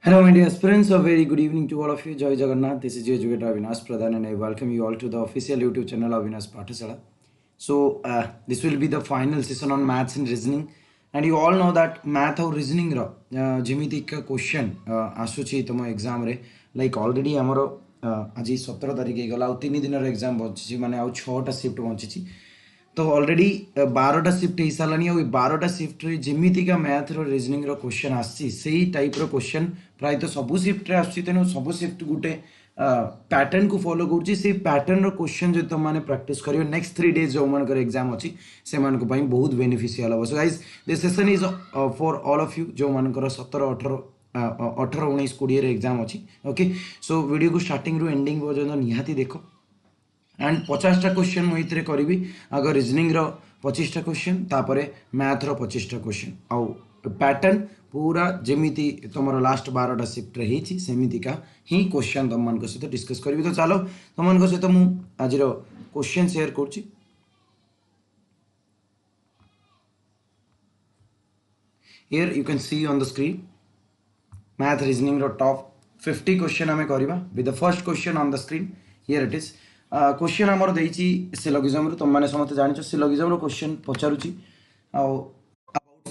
Hello, my dear aspirants. A very good evening to all of you. Jai Jagannath. This is your educator Avinash Pradhan, and I welcome you all to the official YouTube channel Avinash Pathasala. This will be the final session on maths and reasoning, and you all know that math or reasoning ro jimiti ka question asuchi tamo exam re like already amaro aji 17 तारिख गला ଆଉ 3 ଦିନର exam ବଞ୍ଚିଛି ମାନେ ଆଉ 6ଟା shift ବଞ୍ଚିଛି तो already 12टा shift हो सारानी और 12टा शिफ्ट रे जेमितिका मैथ रो रीजनिंग रो क्वेश्चन आसी सेही टाइप रो क्वेश्चन प्राय तो सब शिफ्ट रे आसी तेनो सब शिफ्ट गुटे पैटर्न को फॉलो करूची से पैटर्न रो क्वेश्चन जो तुम माने प्रैक्टिस करियो नेक्स्ट 3 डेज जो मानकर एग्जाम अछि से मानको पई बहुत बेनिफिशियल हो so guys this session is for all of you जो मानकर 17 18 18 19 20 रे एग्जाम अछि ओके सो वीडियो को स्टार्टिंग रू एंडिंग पर्यंत निहाती देखो एंड 50टा क्वेश्चन मुझे करी आग रिजनिंग रो 25टा क्वेश्चन तापर मैथ रो 25टा क्वेश्चन आउ पैटर्न पूरा जेमिति तुम लास्ट 12टा शिफ्ट रे ही सेमितिका ही क्वेश्चन तुम मान सहित डिस्कस करी तो चलो तुम मान सहित मु आज क्वेश्चन शेयर करुच्ची here you can see on the screen math reasoning रो टॉप 50 क्वेश्चन आम करवा with the first question on the screen here it is question आमर देछि सिलोगिज्म रो तुम माने समस्त जानिछो सिलोगिज्म रो क्वेश्चन पचारुछि अबाउट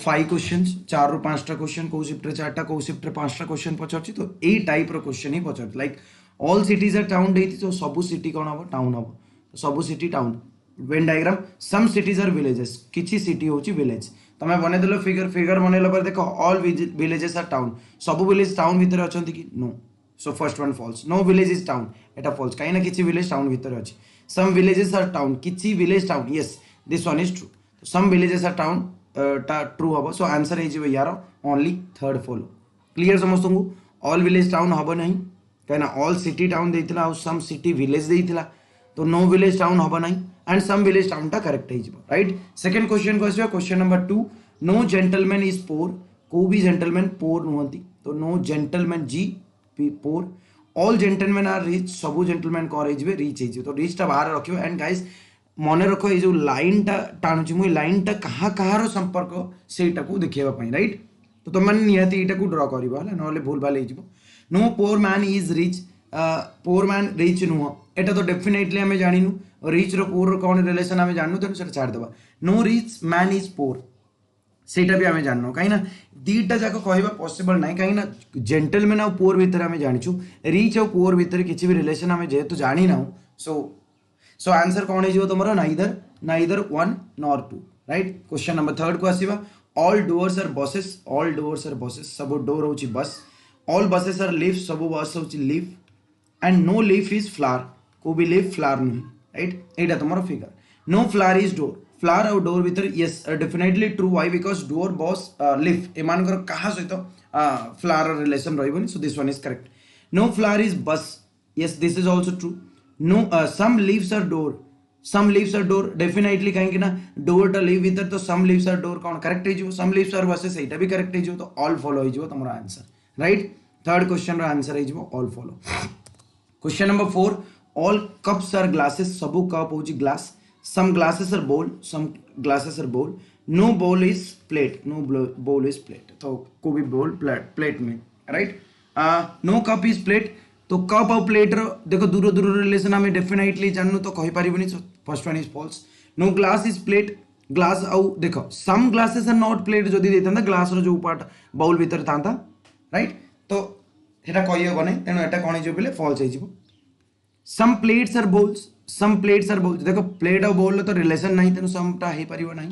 5 क्वेश्चंस 4 रो 5टा क्वेश्चन को शिफ्ट रे 4टा को शिफ्ट रे 5टा क्वेश्चन पचारुछि तो ए टाइप रो क्वेश्चन ही पचार like all cities our town देछि तो सब सिटी कोन हबो टाउन हबो तो सब city town Venn diagram some cities are villages किछि सिटी होछि विलेज तमे बने देलो फिगर बनेला पर देखो ऑल विलेजेस आर टाउन सब विलेज टाउन भीतर अछंती कि no so first one false no village is town एटा फॉल्स कहीं ना किसी विलेज टाउन भीतर अछि सम विलेजेस आर टाउन किछि village town yes this one is true some villages are town टा ट्रू हबो सो आंसर हे जिवो यार ओनली थर्ड फॉलो क्लियर समस्त को ऑल विलेज टाउन हबो नहीं कहीं ना ऑल सिटी टाउन देथिला और सम सिटी विलेज देथिला तो नो विलेज टाउन हबो नहीं एंड सम विलेज टाउन टा करेक्ट हे जिवो राइट सेकंड क्वेश्चन को आसीबा question number 2 no gentleman is poor को भी जेंटलमैन पोर नुहंती तो नो जेंटलमैन जी poor all gentleman are rich सबू जेंटलमैन कौन हो रिच हो तो रिच टा बाहर रखियो एंड गाइस मन रख ये जो लाइन टा टाणुची मुई लाइन टा कहाँ कहाँ संपर्क सेटा को देखिबा पई राइट तो तुम माने निहाती एटा को ड्रा करबा हला नले भूल भाल हो no poor man is rich poor man rich नुह एटा तो डेफिनेटली हमें जानिनु रिच रो पोर रो कौन रिलेशन हमें जाननु तो सेटा छाड़ देबा नो रिच मैन इज पोर सेटा भी आम जानना कहीं दीटा जाक कहवा पॉसिबल ना कहीं जेंटलमैन और पुअर भितर आम जाचु रिच और पुअर भितर किसी भी रिलेशन आम जेहेतु जानी ना सो सो आंसर कौन हो तुम neither neither 1 nor 2 right question number 3 को आसीबा all doors are buses all doors are buses सब डोर होची bus all buses are leaf सब बस होची leaf and no leaf is flower को भी लीफ फ्लावर नहीं राइट एटा तुम figure no flower is door flower और डोर भीतर yes definitely true why because door bus leaf एमानकर कहा सहित flower relation रहबनी so this one is correct no flower is bus yes this is also true no some leaves are door definitely कहीं ना door टा leaf भीतर तो some leaves are door कौन correct हो सम लीव्स आर बसेस एटा भी correct हो तो ऑल फॉलो हो तुम आंसर राइट थर्ड क्वेश्चन रो आंसर हो all follow question number 4 all cups are glasses सबू कप होची glass some glasses are bowl some glasses are bowl no bowl is plate no bowl is plate तो को भी bowl plate में right no cup is plate तो cup और plate रो देखो दूर दूर रिलेशन हमें डेफिनेटली जाननु तो कहि परिबनी first one is false no glass is plate glass आउ देखो some glasses are not plate जदी देता ग्लास रो जो पार्ट बाउल भीतर थांता राइट तो हेटा कहि हेबो नै तेनो एटा कोन हिजो बेले फॉल्स हे जिवो some plates are bowls some plates are bowls देखो प्लेट और बोल तो रिलेशन नहीं तेनु सम टा हे परिबो नहीं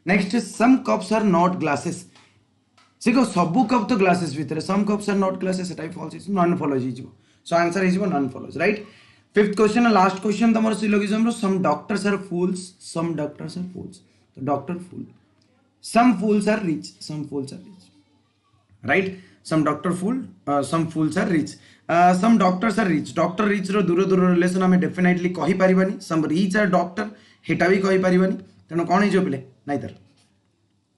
next some cups are not glasses देखो सबु कप तो ग्लासेस भीतर some cups are not glasses एटा फॉल्स इज नॉन फॉलो हिजो सो आंसर हिजो none follows right fifth question last question तमरो सिलोगिज्म रो सम डॉक्टर्स आर फूल्स तो doctor fool some fools are rich right some doctor fool some fools are rich some doctors are rich doctor rich रो दूर दूर relation हमें definitely कहि परिबानी some rich are doctor हेटा भी कहि परिबानी तेनो कोन हिजो पिले नाइदर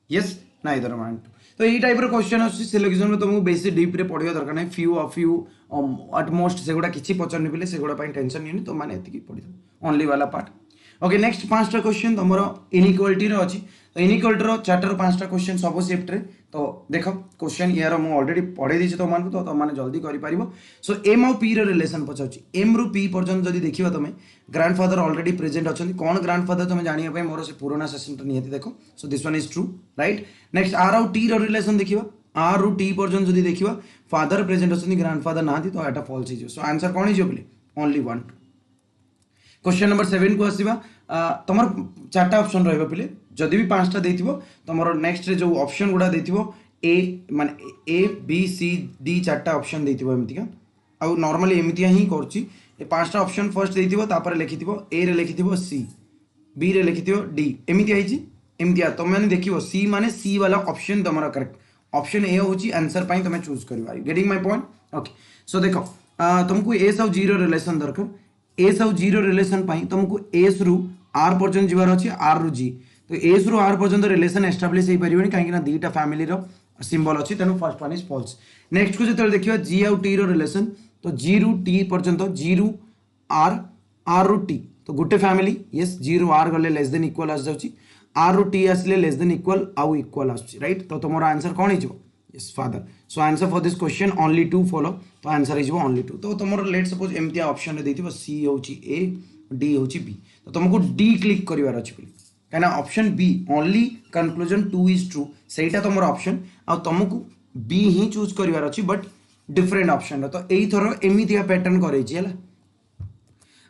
यस नाइदर वन तो एई टाइप रो क्वेश्चन अछि सिलोगिज्म रो तुमको बेसी डीप रे पढियो दरकार नै few of you at most सेगुडा किछि पचरनी पिले सेगुडा पई टेंशन निनी तो माने एतिकी पढि दो ओनली वाला पार्ट ओके नेक्स्ट पांचटा क्वेश्चन तमरो इनइक्वालिटी रो अछि तो इनइक्वालिटी रो चार्टर पांचटा क्वेश्चन सब शिफ्ट रे तो देख क्वेश्चन यार मुझे ऑलरेडी पढ़े दी तुमको तो तुमने जल्दी कर सो एम आउ पी रिलेशन पचार एम रु पी पर्यटन जब देखा तुम ग्रांडफादर ऑलरेडी प्रेजेंट अच्छा कौन ग्रांडफादर तुम जानापी मोर से पुराना सेशन तो निहती देख so this one is true right next R आउ टी रिलेशन देखा आर रु टी पर्यटन जब देखा फादर प्रेजेंट अच्छा ग्रांडफादर ना तो यहाँ फल्स हो सो आंसर कौन हो ओनली 1 क्वेश्चन नंबर 7 को आसवा तुम 4टा ऑप्शन रहिबो पिले जदि भी 5टा देथिबो तुमरो नेक्स्ट रे जो ऑप्शन गुडा देथिबो ए माने ए बी सी डी 4टा ऑप्शन देथिबो एमितिका आ नॉर्मली एमितिया ही करछि ए 5टा ऑप्शन फर्स्ट देथिबो तापर लिखिथिबो ए रे लिखिथिबो सी बी रे लिखिथिबो डी एमितिया हिची एमितिया तुम माने देखिबो सी माने सी वाला ऑप्शन तुमरो करेक्ट ऑप्शन ए होची आंसर पई तुम चूज करबा getting my point okay so देखो तुमको एस और जीरो रिलेशन दरकार एस और जीरो रिलेशन तुमको एस रु आर पर्यटन जीवार अच्छे आर रु जी तो एस रु आर पर्यटन रिलेशन एस्टाब्लीश हो पारे कहीं दुईटा फैमिली सिंबल अच्छी तेणु first one is false next को जो देखिए जी आउ टी रिलेशन तो जी रु टी पर्यंत जी रु आर रु टी तो गोटे फैमिली यस जी रु आर गले लेस देन इक्वल आस जाउची आर रु टी आसले लेस देन इक्वल आउ इक्वल आसुची राइट तो तुम आंसर कौन हो yes father so answer for this question only 2 follow तो आंसर is only 2 तो तुम लेट सपोज एमती ऑप्शन रे देथिबो सी होची ए डी होची बी तो तुमको डी क्लिक करिवार अछि कहना option B only conclusion 2 is true सेटा तुमर ऑप्शन आ तुमको बी ही चूज करिवार अछि बट डिफरेंट ऑप्शन तो एई थरो एमितिया पैटर्न करै छी हला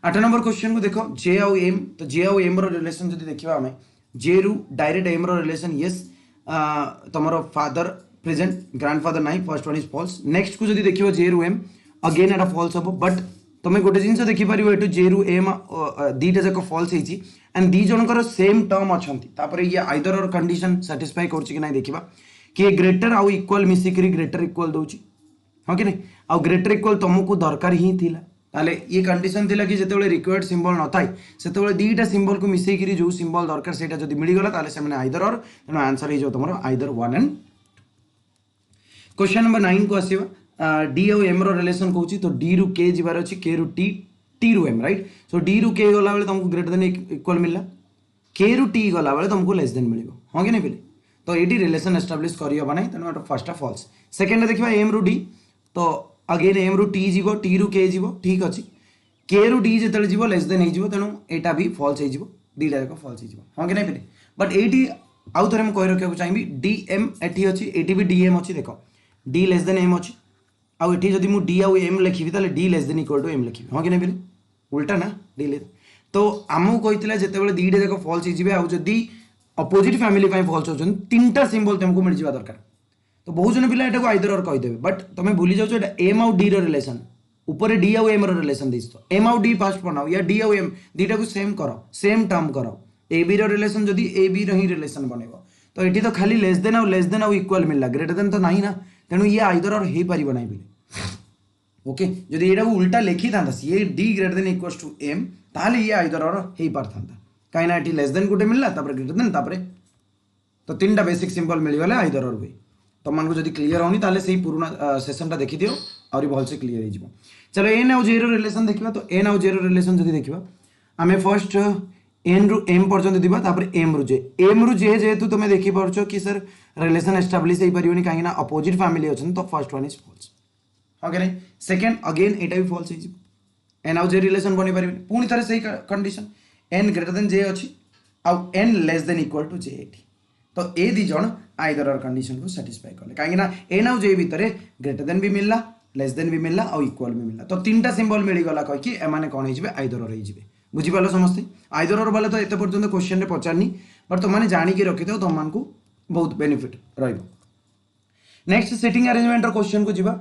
8 नंबर क्वेश्चन को देखो जे आउ एम तो जे आउ एम रो रिलेशन जदि देखिबा हमें जे रु डायरेक्ट एम रो रिलेशन यस तुमरो फादर प्रेजेंट ग्रांडफादर नाइ first one is false next को जदि देखिबो जे रु एम अगेन एटा फॉल्स हबो बट तुम गोटे जिनस देखि पारिबो एटु जे रु एम दीटा जक फॉल्स हेची and the Jankar same term अछंती तापर ये आइदर और कंडीशन सैटिस्फाई करछि कि नै देखिबा कि ग्रेटर आउ इक्वल मिसी करी ग्रेटर इक्वल दोछि हां कि नै आउ ग्रेटर इक्वल तुमको दरकार ही थिला ताले ये कंडीशन थिला कि जेतेबेले रिक्वायर्ड सिंबल न थाई सेतेबेले दीटा सिंबल को मिसई करी जो सिंबल दरकार सेटा जदि मिली गला ताले सेमने आइदर और तेनो आंसर हे जो तुमरो आइदर 1 एंड क्वेश्चन नंबर 9 को आसीबा डी और एम रो रिलेशन कहूची तो डी रु के जिबार अछि के रु टी टी रु एम राइट सो डी रु के गला बेले तुमको ग्रेटर देन इक्वल मिलला के रु टी गला बेले तुमको लेस देन मिलिबो हां कि नै बिले तो एटी रिलेशन एस्टैब्लिश करि होबा नै तनो फर्स्ट फॉल्स सेकंड देखिबा एम रु डी तो अगेन एम रु टी जीवो टी रु के जीवो ठीक अछि के रु डी जेतले जीवो लेस देन हे जीवो तनो एटा भी फॉल्स हे जीवो दीटा जाक फॉल्स हे जीवो हां कि नै बिले बट एटी आउ थरे हम कहि रखिया चाहिबी डी एम एटी अछि एटी भी डी एम अछि देखो डी लेस देन एम अच्छी आउ एठी जदि मु डी आउ एम लिखिबि ताले D less than equal to M लिखिबि हां कि नै बिले उल्टा ना डी लेस तो आमु कहितला जेतेबेले दीटा जाक फॉल्स हिजिबे आउ जदि अपोजिट फैमिली पई फॉल्स होचन तीनटा सिंबल तुमको मिल जिबा दरकार तो बहुत जन पिला एटा को आइदर और कहि देबे बट तमे भूली जाउछो एटा एम आउ डी रो रिलेशन ऊपर डी आउ एम रो रिलेशन देइछ तो एम आउ डी फर्स्ट बनाओ या डी आउ एम दीटा को सेम करो सेम टर्म करो ए बी रो रिलेशन जदि A B row he relation बनेबो तो एठी तो खाली लेस देन आउ इक्वल मिलला ग्रेटर देन तो नाही ना तेणु ये आइदर और हो पार ना बोले ओके जदि ये उल्टा लिखी था C D greater than equals to M ताले ये आइदर और हो पार कहीं ना लेस देन गोटे मिलला तापर ग्रेटर देन तापर तो 3टा बेसिक सिंबल मिलगले आइदर और हुए तुमको जब क्लीयर होनी ताले से पुराना सेशनटा देखी दियो और भलसे क्लीयर हो चलो एन आउ जे रिलेशन देखा तो एन आउ जे रिलेशन जब देखा आम फर्स्ट एन रु एम पर्यटन दिबा तापर एम रु जे जेहेतु तुम देखि पारछो कि सर रिलेशन एस्टाब्लिश हो पारिबनी काहे ना अपोजिट फैमिली अछन तो first one is false okay second again एटा भी फॉल्स हो एन आउ जे रिलेशन बनि पारिबनी पुनी थरे सही condition N greater than J अछि आउ N less than equal to J एटी तो ए दी जण आइदर और कंडीशन को सैटिस्फाई कले काहे ना एन आउ जे भितरे ग्रेटर देन भी मिलला लेस देन भी मिलला और इक्वल भी मिलला तो 3टा सिंबल मिली गला कह कि एमाने कोन हे जिवे आइदर और हे जिवे बुझी पालो समस्ते आइदर और वाले तो एते पर्यंत क्वेश्चन रे पचारनी बट तुम माने जानि के रखि दो तुम मान को बहुत बेनिफिट रहइबो नेक्स्ट सिटिंग अरेंजमेंट क्वेश्चन को जीवा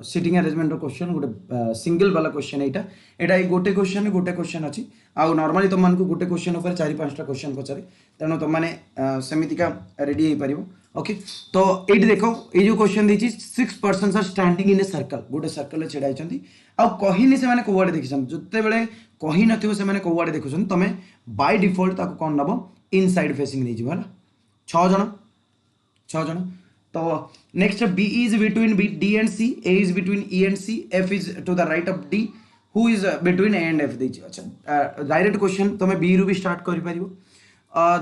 सिटिंग अरेंजमेंट क्वेश्चन गोटे सिंगल वाला क्वेश्चन एटा गोटे क्वेश्चन अच्छी आउ नॉर्मली तुम मान को गोटे क्वेश्चन ऊपर 4-5टा क्वेश्चन पचारे तेणु तुम मैंने सेमितिका रेडी हो पार ओके तो ये देखो ये जो क्वेश्चन देती 6 persons are standing in a circle गोटे सर्कल छिड़ा होती आउ कहीनी से कौआड़े देखी जिते बड़े कही नथिबो से कौआड़े देखुन तुम बाय डिफॉल्ट ताको कौन नब इनसाइड फेसिंग नहीं जीव 6 जन तो next B is between B D and C A is between E and C F is to the right of D who is between A and F देखिए अच्छा direct question तुम B रु भी start कर पारिबो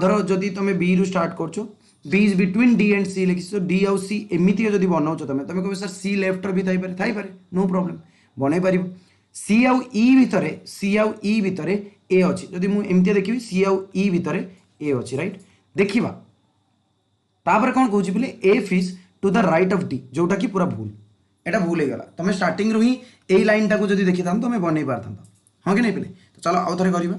धरो जदि तुम B रु स्टार्ट करछो B is between D and C लिखी तो डी आउ सी एमती जब बनाऊच तुम तुम कह सर सी लेफ्ट भी थाई नो प्रॉब्लम बन पार सी आउ ई भितर ए अच्छी जदि मुझे देखी सी आउ ई भितर ए अच्छी राइट देखा तापर कौन कौन बोले F is to the right of D जोटा कि पूरा भूल एटा भूल होगा तुम स्टार्टिंग रू ही यही लाइन टाक जब देखी था तुम बन पार हाँ कि नहीं पे तो चलो आउ थे करवा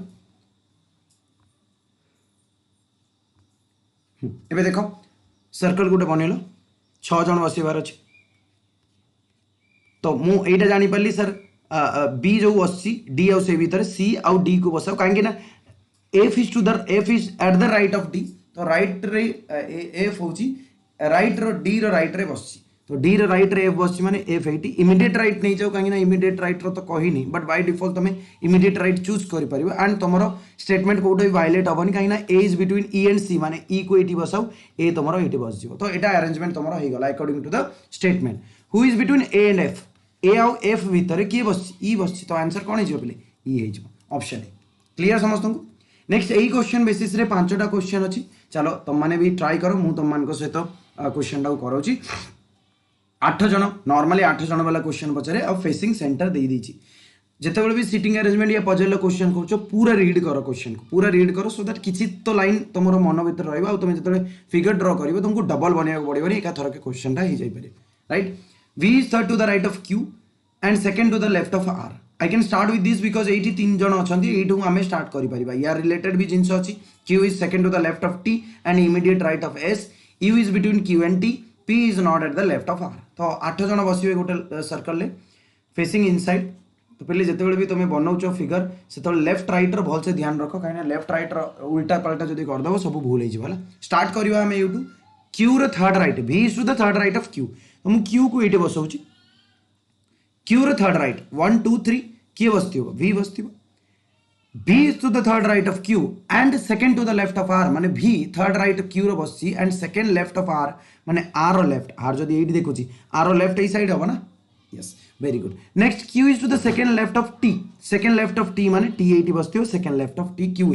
एबे देखो सर्कल गोटे बनइल 6 जन बसबार अच्छे तो मुझे जानीपारि सर बी जो अच्छी डी आउ से भीतर सी आउ डी को बसाओ कहीं F is to the F is at the right of D तो राइट रे एफ हूँ राइट रो डी रो राइट रे बस तो डी रो राइट रे एफ बस माने एफ एटी इमिडिएट राइट नहीं जाओ कहीं इमिडिएट राइट रो तो कहनी बट बाय डिफॉल्ट तुम इमिडिएट राइट चूज कर पार एंड तुम स्टेटमेंट कौट भी वायलेट हेनी कहीं ए इज बिटवीन ई एंड सी माने ई को ये बसाओ ए तुम ये बस जाओ तो यहाँ अरेंजमेंट तुम होगा according to the statement who is between A and F A आउ एफ भितर किए बस ई बस तो आंसर कौन हो पे ई ऑप्शन ए क्लियर समस्त को नेक्स्ट यही क्वेश्चन बेसिस रे 5टा क्वेश्चन अच्छी चलो तुम मैंने भी ट्राई करो मु तुम मान सहित क्वेश्चन टाक कराऊँ 8 जन नॉर्मली 8 जन वाला क्वेश्चन पचारे अब फेसिंग सेंटर दे दीची जितेबाला भी सीटिंग अरेंजमेंट या पजल क्वेश्चन कर पूरा रीड कर क्वेश्चन को पूरा रीड कर सो दैट किसी तो लाइन तुम मन भर रहा तुम जो फिगर ड्र कर तुमको डबल बनवा पड़े एक थर के क्वेश्चन हो जाए right V is third to the right of Q and second to the left of R I can start with this because ये 3 जन अच्छा ये आम स्टार्ट कर यार रिलेटेड भी जिन अच्छी Q is second to the left of T and immediate right of S U is between Q and T P is not at the left of R तो 8 जन बसवे गोटे सर्कल फेसिंग इनसाइड तो पहले जिते भी तुम बनाऊच फिगर से left right भलसे ध्यान रख कहीं लेफ्ट रईट उल्टा पलटा जब करदेव सब भूल हो स्टार्ट करवा आम यूट्यूब क्यू रो थर्ड राइट भी is to the third right of Q तो मुझे क्यू को ये बसाऊँ क्यू रो थर्ड राइट 1 2 3 किए बस वी बस B is to the third right of Q and second to the left of R माने भी थर्ड राइट क्यू रो बस and second left of R माने आर रो लेफ्ट आर जब ये देखुची आर रो लेफ्ट साइड हम ना yes very good next Q is to the second left of T माने टी ये बस second left of T Q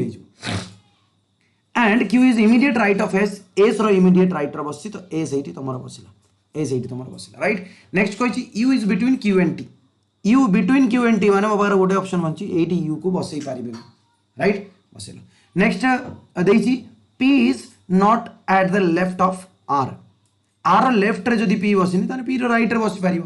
and Q is immediate right of S रो इमिडिएट राइट रो बस तो एस ये तुम बसला एस ये तुम बसला राइट नेक्स्ट कही U is between Q and T U between Q and T माने मोबाइल गोटे ऑप्शन बची ये यू को बसई पारे राइट बसैल नेक्स्ट देखिए P is not at the left of R R left रे जदि पी बसनी तो पी राइट रे बसी पार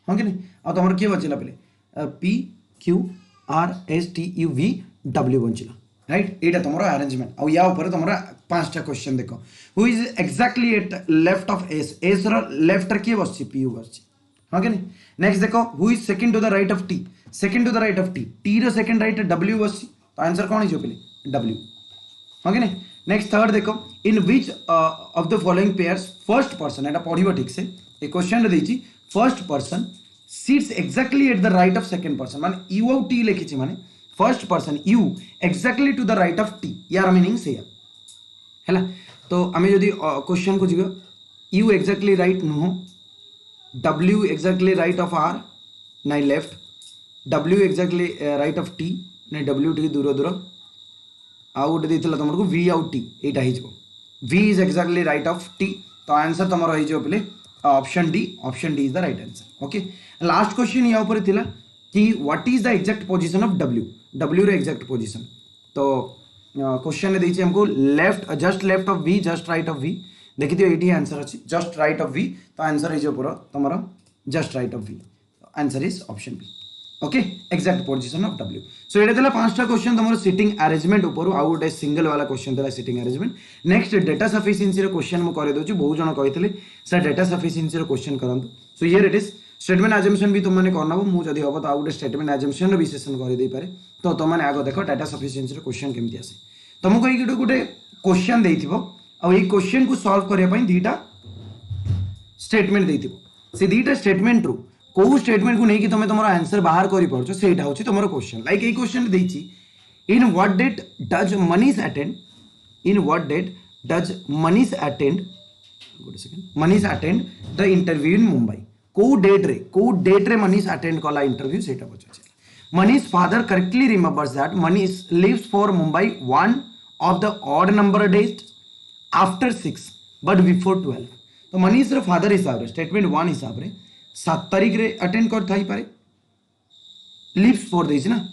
हाँ कि नहीं आ तुम किए बचला पे P Q R S T U V W बचला राइट यहाँ तुम अरेंजमेंट आउ या तुम 5टा क्वेश्चन देख who is exactly at left of S left रे किए बस पी यू बस हाँ कि नहीं नेक्स्ट देखो who is second to the right of T second to the right of T रो सेकंड राइट डब्ल्यू बस तो आंसर कौन हो पे डब्ल्यू हाँ कि नहीं नेक्स्ट थर्ड देखो in which of the following pairs first person एटा पढ़िबो ठीक से ए क्वेश्चन देछि first person sits exactly at the right of second person माने यू आउ टी लिखिछि माने first person U exactly to the right of T यार मीनिंग से हैला तो आमे जदि क्वेश्चन को जिगो यू एक्जाक्टली राइट नुह W exactly right of R नहीं left W exactly right of T नहीं W टी दूर दूर आउ गोटे देता तुमको V आउ T यहाँ हो V is exactly right of T तो आंसर तुम हो पे option D is the right answer okay last question या ऊपर थिला कि what is the exact position of W रे एग्जैक्ट पोजीशन तो क्वेश्चन देछि हमको left just left of V just right of V देखी थी ये आंसर अच्छी जस्ट राइट ऑफ वी तो आंसर हो पूरा तुम just right of V answer is option B okay exact position of W so ये 5टा क्वेश्चन तुम सिटिंग अरेंजमेंट ऊपर आउ गोटे सिंगल वाला क्वेश्चन था sitting arrangement next data sufficiency question मुझे करदे बहुत जन कहते सर डेटा सफिशिएंसी क्वेश्चन करूँ so here it is statement assumption भी तुमने करना मुझे हम तो आउ गोटे स्टेटमेंट एजम्पशन भी सेशन करदे पारे तो तुमने आग देख डेटा सफिशिएंसी क्वेश्चन केमती आसे तुमको ये गोटे क्वेश्चन देथिबो आ ये क्वेश्चन को सॉल्व करने 2टा स्टेटमेंट देथिबो से 2टा स्टेटमेंट रू को स्टेटमेंट को लेकिन तुम तुम आंसर बाहर कर पार्छ से तुम क्वेश्चन लाइक ये क्वेश्चन देछि in what date does Manish attend in what date does Manish attend Manish attend the interview in Mumbai को डेट रे मनीष अटेंड कला इंटरव्यू से पचार Manish father correctly remembers that Manish lives for Mumbai one of the odd number days after 6 but before 12। तो Manish father हिसाब से statement 1 हिसाब से 7 तारिख रे अटेंड कर थाई पारे, लिव्स फॉर देछि ना,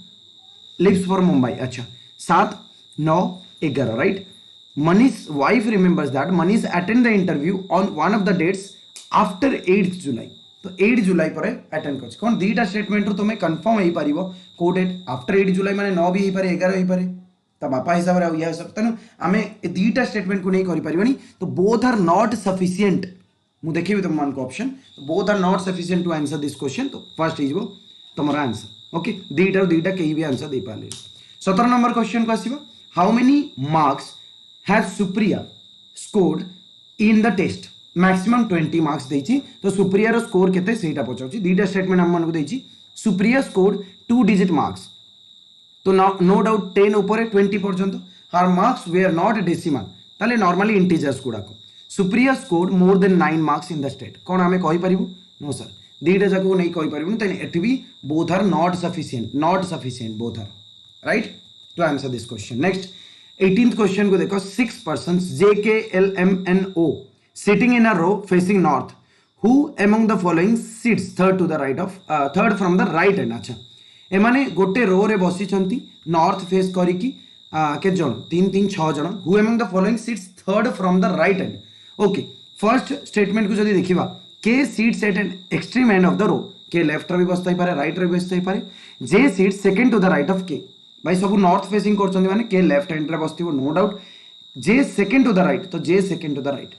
लिव्स फॉर मुंबई। अच्छा 7, 9, 11 right. Manish wife remembers that Manish attend the interview on one of the dates after 8 July. तो 8 जुलाई पर अटेंड कर कौन दीटा स्टेटमेंट रू तुम्हें कन्फर्म हो पार कौ डेट आफ्टर 8 जुलाई माने 9 भी हो पारे 11 हो पारे। तो बापा हिसाब से या सब तेणु आम दीटा स्टेटमेंट को नहीं करें। तो बोथ आर नॉट सफिशिएंट, मुझे देखी तुम मान को option both are not sufficient to answer this question. तो फर्स्ट हो तुम आंसर ओके दीटा दीटा कहीं भी आंसर दे पारे। 17 नंबर क्वेश्चन को आसो how many marks has Supriya scored in the test. Maximum 20 marks देती। तो सुप्रिया रो स्कोर केते सेटा पचाउची दीटा स्टेटमेंट हम मानको देची। Supriya scored 2 digit marks. तो नो डाउट 10 ऊपर 20 पर्यंत her marks were not decimal ताले नॉर्मली इंटीजर्स गुड़ाक। Supriya scored more than 9 marks in the state कौन आम कहीपर नो सर दीटा जाक नहीं कहीपर तेन एटी भी both are not sufficient both are right to answer this question. Next 18th question को देखो 6 persons JKLMNO sitting in a row facing north, who among the following sits third to the right of third from the right hand। अच्छा एमाने गोटे रो रे बसी छंती north face करिकी के जण 3-3-6 जण who among the following sits third from the right hand। Okay first statement को जदी देखिबा K sits at an extreme end of the row K left रे भी बसताई पारे राइट रे भी बसताई पारे। J sit second to the right of K भाई सब नॉर्थ फेसिंग करछंती माने के लेफ्ट हैंड रे बसतिबो no doubt. J second to the right तो J second to the right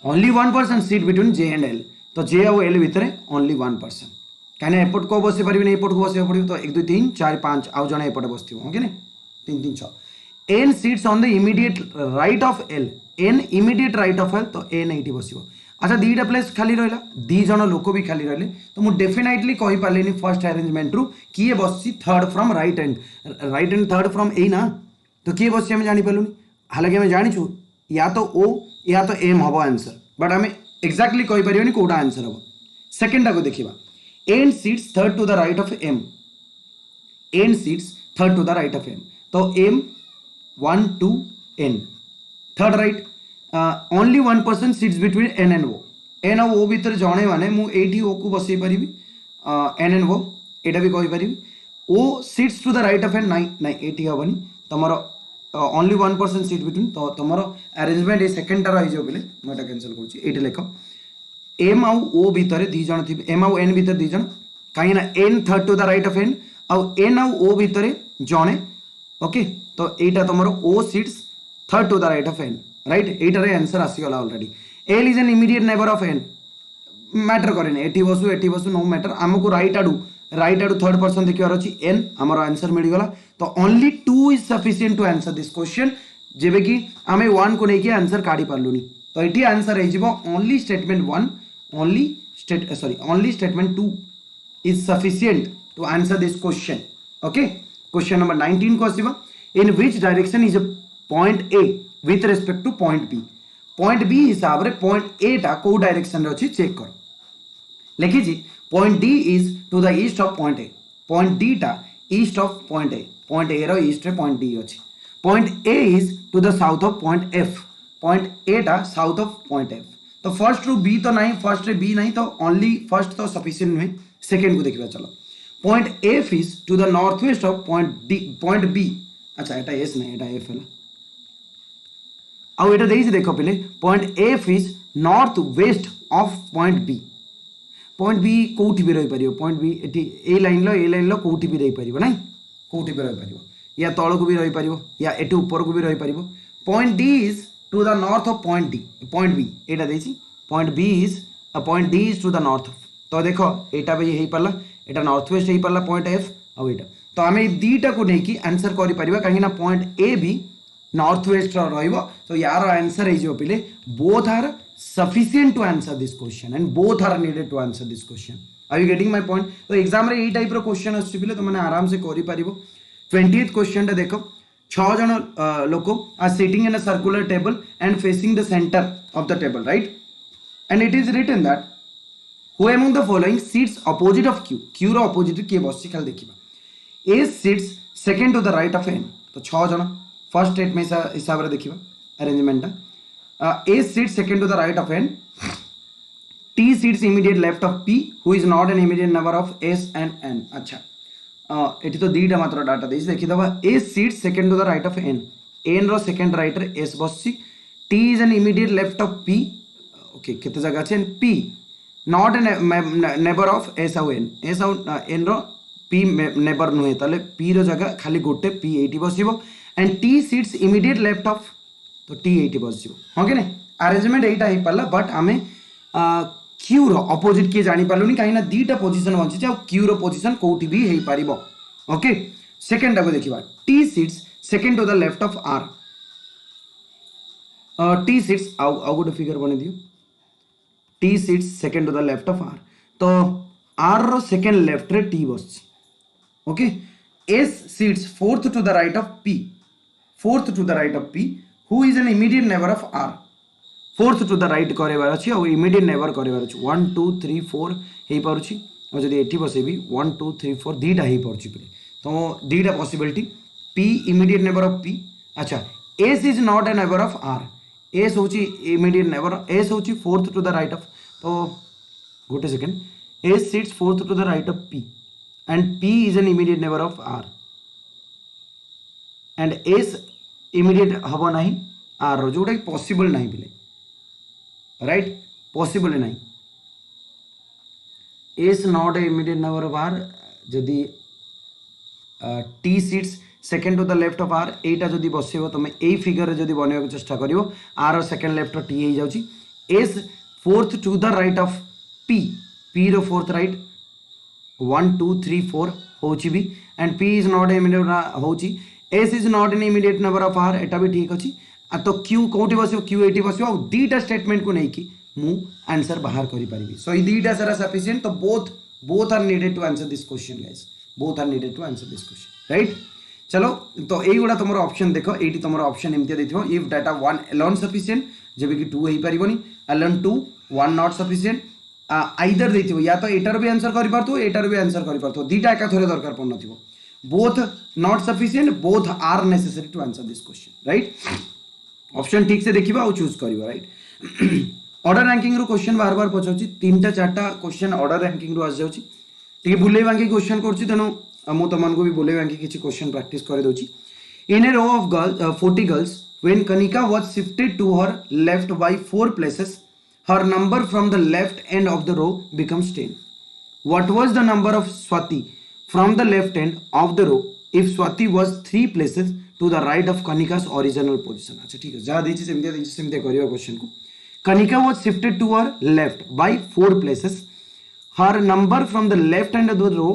only 1 person sit between J and L. तो J और L भितर ओनली 1 पर्सन कहीं एपट को बस पारे एपट को बस पड़ो। तो 1 2 3 4 5 आउ जने एपटे बस okay 3 3 6 N sits on the immediate right of L. N immediate right of L तो एन ये बस। अच्छा दीटा प्लेस खाली रहा 2 जन लोक भी खाली रही। तो मुझे डेफिनेटली कही पारे फर्स्ट अरेंजमेंट रू किए बस third from right hand third from A ना। तो किए बस आम जापारूनी हालांकि आम जाचु या तो ओ या तो एम हम आंसर बट आम एक्जाक्टली कहीपर कौटा आंसर हम। सेकेंडटा को देखा N sits third to the right of M. N sits third to the right of M तो M 1 2 N third right only 1 person sits between N and O. N और O भितर जड़े मैंने मुझे ओ को बसई पारि एन एंड ओ यहाँ भी कहीपरि O sits to the right of N नाई नाई ये हेनी तुम ओनली 1 पर्सन सीट बिटवीन। तो तुम अरेंजमेंट ये सेकेंड रही बोले मुझे कैंसल कर लिख एम आउ ओ भितर 2 जन थे एम आउ एन भितर 2 जन कहीं N third to the right of N आउ एन आउ ओ भितर जड़े ओके। तो यहाँ तुम O sits third to the right of N right एटार आंसर आसीगला already. L is an immediate neighbour of N matter करें एटी बसु नो मैटर आमको राइट आडू थर्ड पर्सन देखिए अच्छी एन आमर आंसर मिलगला। तो only 2 is sufficient to answer this question जेबे कि आम 1 को लेकिन आंसर काढ़ी पार्लुनी। तो ये आंसर हो only statement 1 only statement 2 is sufficient to answer this question okay. Question number 19 को आसवा in which direction is a point A with respect to point B. Point B हिसाब से पॉइंट ए टा को डायरेक्शन रे अछि check कर लिखी point D is to the east of point A. Point D टा ईस्ट ऑफ पॉइंट ए रो ईस्ट रे पॉइंट डी अछि। Point A is to the south of point F. Point A टा south of point F. तो first रू बी तो नहीं फर्स्ट रे बी नहीं तो ओनली फर्स्ट तो सफिशिएंट नुहे। सेकेंड को देखा चलो point F is to the north west of point B. अच्छा एटा एस नहीं एटा एफ है आउ एटा देइछि देखो पहले point F is north west of point B. Point B कोठी भी रही पारियो पॉइंट बी एटी ए लाइन लो कोठी भी रही पारियो नहीं कोठी भी रही पारियो या तळ को भी रही पारियो या एटी ऊपर को भी रही पारियो। Point D is to the north of point B एटा देइछि point D is to the north. तो देखो एटा भी हेई पाला एटा नॉर्थ वेस्ट हेई पाला पॉइंट एफ आउ एटा। तो आम दीटा को लेकिन आंसर करि परिबा कहीं पॉइंट ए भी नॉर्थ वेस्ट रहिबो। तो यार आंसर है पे both are sufficient to answer this question and both are needed to answer this question. Are you getting my point. तो एग्जाम रे ए टाइप रो क्वेश्चन आछि पिले तो माने आराम से करि परिबो। 20th क्वेश्चन देखो 6 जन लोक are sitting in a circular table and facing the centre of the table right and it is written that who among the following sits opposite of Q रो अपोजिट किए बसछि खाली देखिबा। A sits second to the right of N. तो 6 जन first statement हिसाब से देखिबा arrangement A sits second to the right of n. T sits immediate left of P, who is not an immediate number of S and N. अच्छा एटी तो दीटा मात्र डाटा देछि देखिदबा. A sits second to the right of N. N रो second right रे S बसछि. T is an immediate left of P. Okay केते जगह छै P not a neighbor of S और N. S और N रो P neighbor नुहे ताले P रो जगह खाली गोटे P एटी बसिबो and T sits immediate left of तो T एटी बसिबो. हो कि नै अरेंजमेंट एटा हे पल्ला बट आमे क्यू रो अपोजिट किए जानी पालुनी कहीं दीटा पोजिशन बची क्यू रो पोजिशन कौटी भी हो पार. ओके सेकेंड को देखा T sits second to the left of R. T sits आउ गोटे फिगर बने दियो. T sits second to the left of R. तो आर रो सेकेंड लेफ्ट रे टी बस. Okay S sits fourth to the right of P. Fourth to the right of P who is an immediate neighbour of are. Fourth to the right करार अच्छी और immediate neighbour करार अच्छी. 1 2 3 4 हो पार्ची और जब ये बसेबी 1 2 3 4 दीटा हो पार्ची पे. तो दीटा possibility P immediate neighbour of P. अच्छा S is not a neighbour of R. S हूँ इमीडिएट नेबर. एस हूँ fourth to the right of. तो गोटे second S sits fourth to the right of P and P is an immediate neighbour of R and S immediate हम ना R रो जोटा possible नहीं बिले. राइट पॉसिबल नहीं. S not immediate number of R जदि T sits second to the left of R एटा जदि बसइबो तुम ए फिगर जदि बनवा चेष्टा करिवो आर सेकेंड लेफ्ट टी हो जाउची. S fourth to the right of P. P रो फोर्थ राइट 1 2 3 4 होची भी and P is not immediate होची. S is not an immediate number of R एटा भी ठीक अच्छी. तो क्यू कौटी बस क्यू एटी बस दीटा स्टेटमेंट को लेकिन मु आंसर बाहर करि परिबी. सो दीटा सारा सफिशिएंट. तो both are needed to answer this question guys. Both are needed to answer this question. Right चलो तो यही गुड़ा तुम ऑप्शन देख ये तुम ऑप्शन एमती देखो. इफ डाटा 1 एलोन सफिशिएंट जब कि 2 हो पारिबनी. Alone 2 1 not sufficient. आइदर देथिबो या तो एटार भी आंसर करि पारथो एटार भी आंसर करि पारथो. दीटा एका थरे दरकार पड़नथिबो. Both not sufficient both are necessary to answer this question. Right option ठीक से देखिबा और चूज करिबा. राइट ऑर्डर रैंकिंग रो क्वेश्चन बार बार पचाउची. 3टा 4टा क्वेश्चन ऑर्डर रैंकिंग रो आस जाउची. टिके बुले बांकी क्वेश्चन करची तेनो मु तमन को भी बुले बांकी किछि क्वेश्चन प्रैक्टिस करे दोची. In a row of girls 40 girls when Kanika was shifted to her left by 4 places her number from the left end of the row becomes 10. What was the number of Swati from the left end of the row if Swati was 3 places to the right of Kanika's original position? अच्छा ठीक है जहाँ देची सेमते करियो question को. Kanika was shifted to her left by 4 places. Her number from the left end of the row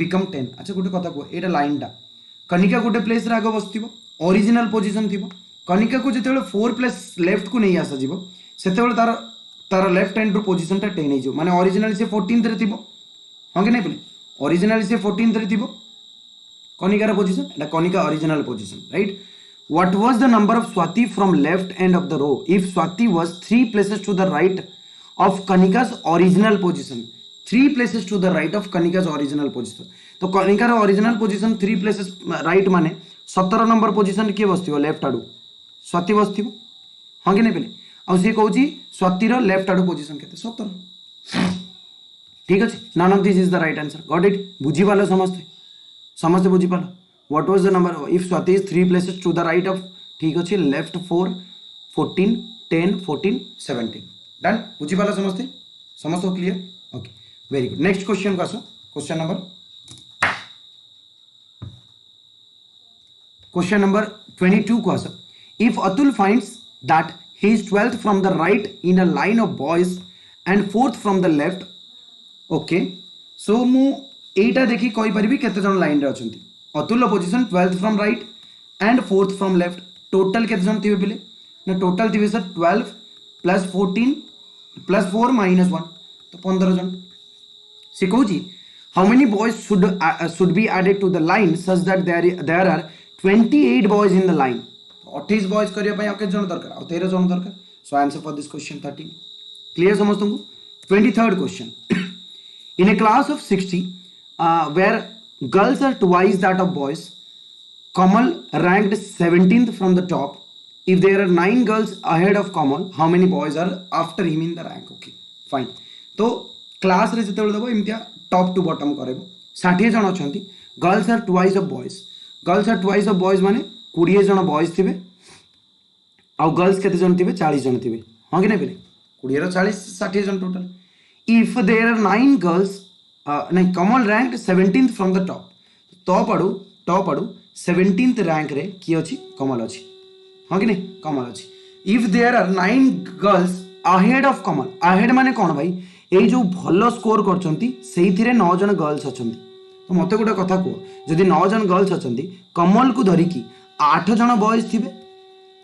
become 10. अच्छा गोटे कथा को एटा लाइन टा कनिका गोटे प्लेस रे आगे बसथिबो ओरिजिनल पोजीशन थिबो. कनिका को जेतेबेले 4 प्लेस लेफ्ट को नहीं आसा जिवो सेतेबेले तार लेफ्ट हैंड रो पोजीशन टा 10 हो माने ओरिजिनल से 14th रे थिबो. हां कि नै बोले ओरिजिनल से 14th रे थिबो कनिकार पोजीशन एटा Kanika original position. Right what was the number of Swati from left end of the row if Swati was 3 places to the right of Kanika's original position. 3 places to the right of Kanika's original position. तो कनिकार original position 3 places right माने 17 number position के बसथिबो left आडू स्वाति बसथिबो. हां कि नै बोले आ सी कहूँ स्वातिर लेफ्ट आड़ पोजिशन के 17. ठीक अच्छे none of this is the right answer. Got it बुझीपाल समस्ते समस्ते बुझीपाल. What was the number if Swati is 3 places to the right of. ठीक अच्छे लेफ्ट 4 14 10 14 17. डन बुझीपाल समस्ते समस्त clear. Okay very good. Next question को आसो. क्वेश्चन नंबर 22 को आसो. If Atul finds that he is 12th from the right in a line of boys and 4th from the left. okay so mu एटा देखि कहि परिबी केते जन लाइन रे अछंती. Atul position 12th from right and 4th from left. Total केते जन थिबे बिले ना टोटल थिबे सर 12 plus 14 plus 4 minus 1 तो 15 जन. से कहूची how many boys should be added to the line such that there are 28 boys in the line. 28 boys करने के जन दरकार और 13 जन दरकार. So answer for this question 13. Clear समस्त को. 23rd question. In a class of 60 where girls are twice that of boys Kamal ranked 17th from the top If there are 9 girls ahead of Kamal, how many boys are after him in the rank? Okay, fine. तो class रे जेते दबो इमतिया top to bottom करेबो 60 जन अछंती girls are twice of boys माने 20 जन बॉयज थिबे आउ गर्ल्स केते जन थिबे 40 जन थिबे हां कि नै बेले 20 रो 40 60 जन total if there are 9 girls नहीं Kamal rank 17th from the top आडू 17th रैंक रे की अछि कमल अछि हाँ कि नहीं कमल अच्छी if there are 9 girls ahead of Kamal ahead माने कौन भाई ये जो भल स्कोर कर 9 जन गर्ल्स अच्छा तो मत गोटे कथा कह जदि 9 जन गर्ल्स अच्छा कमल को धरिकी 8 जन बॉयज थे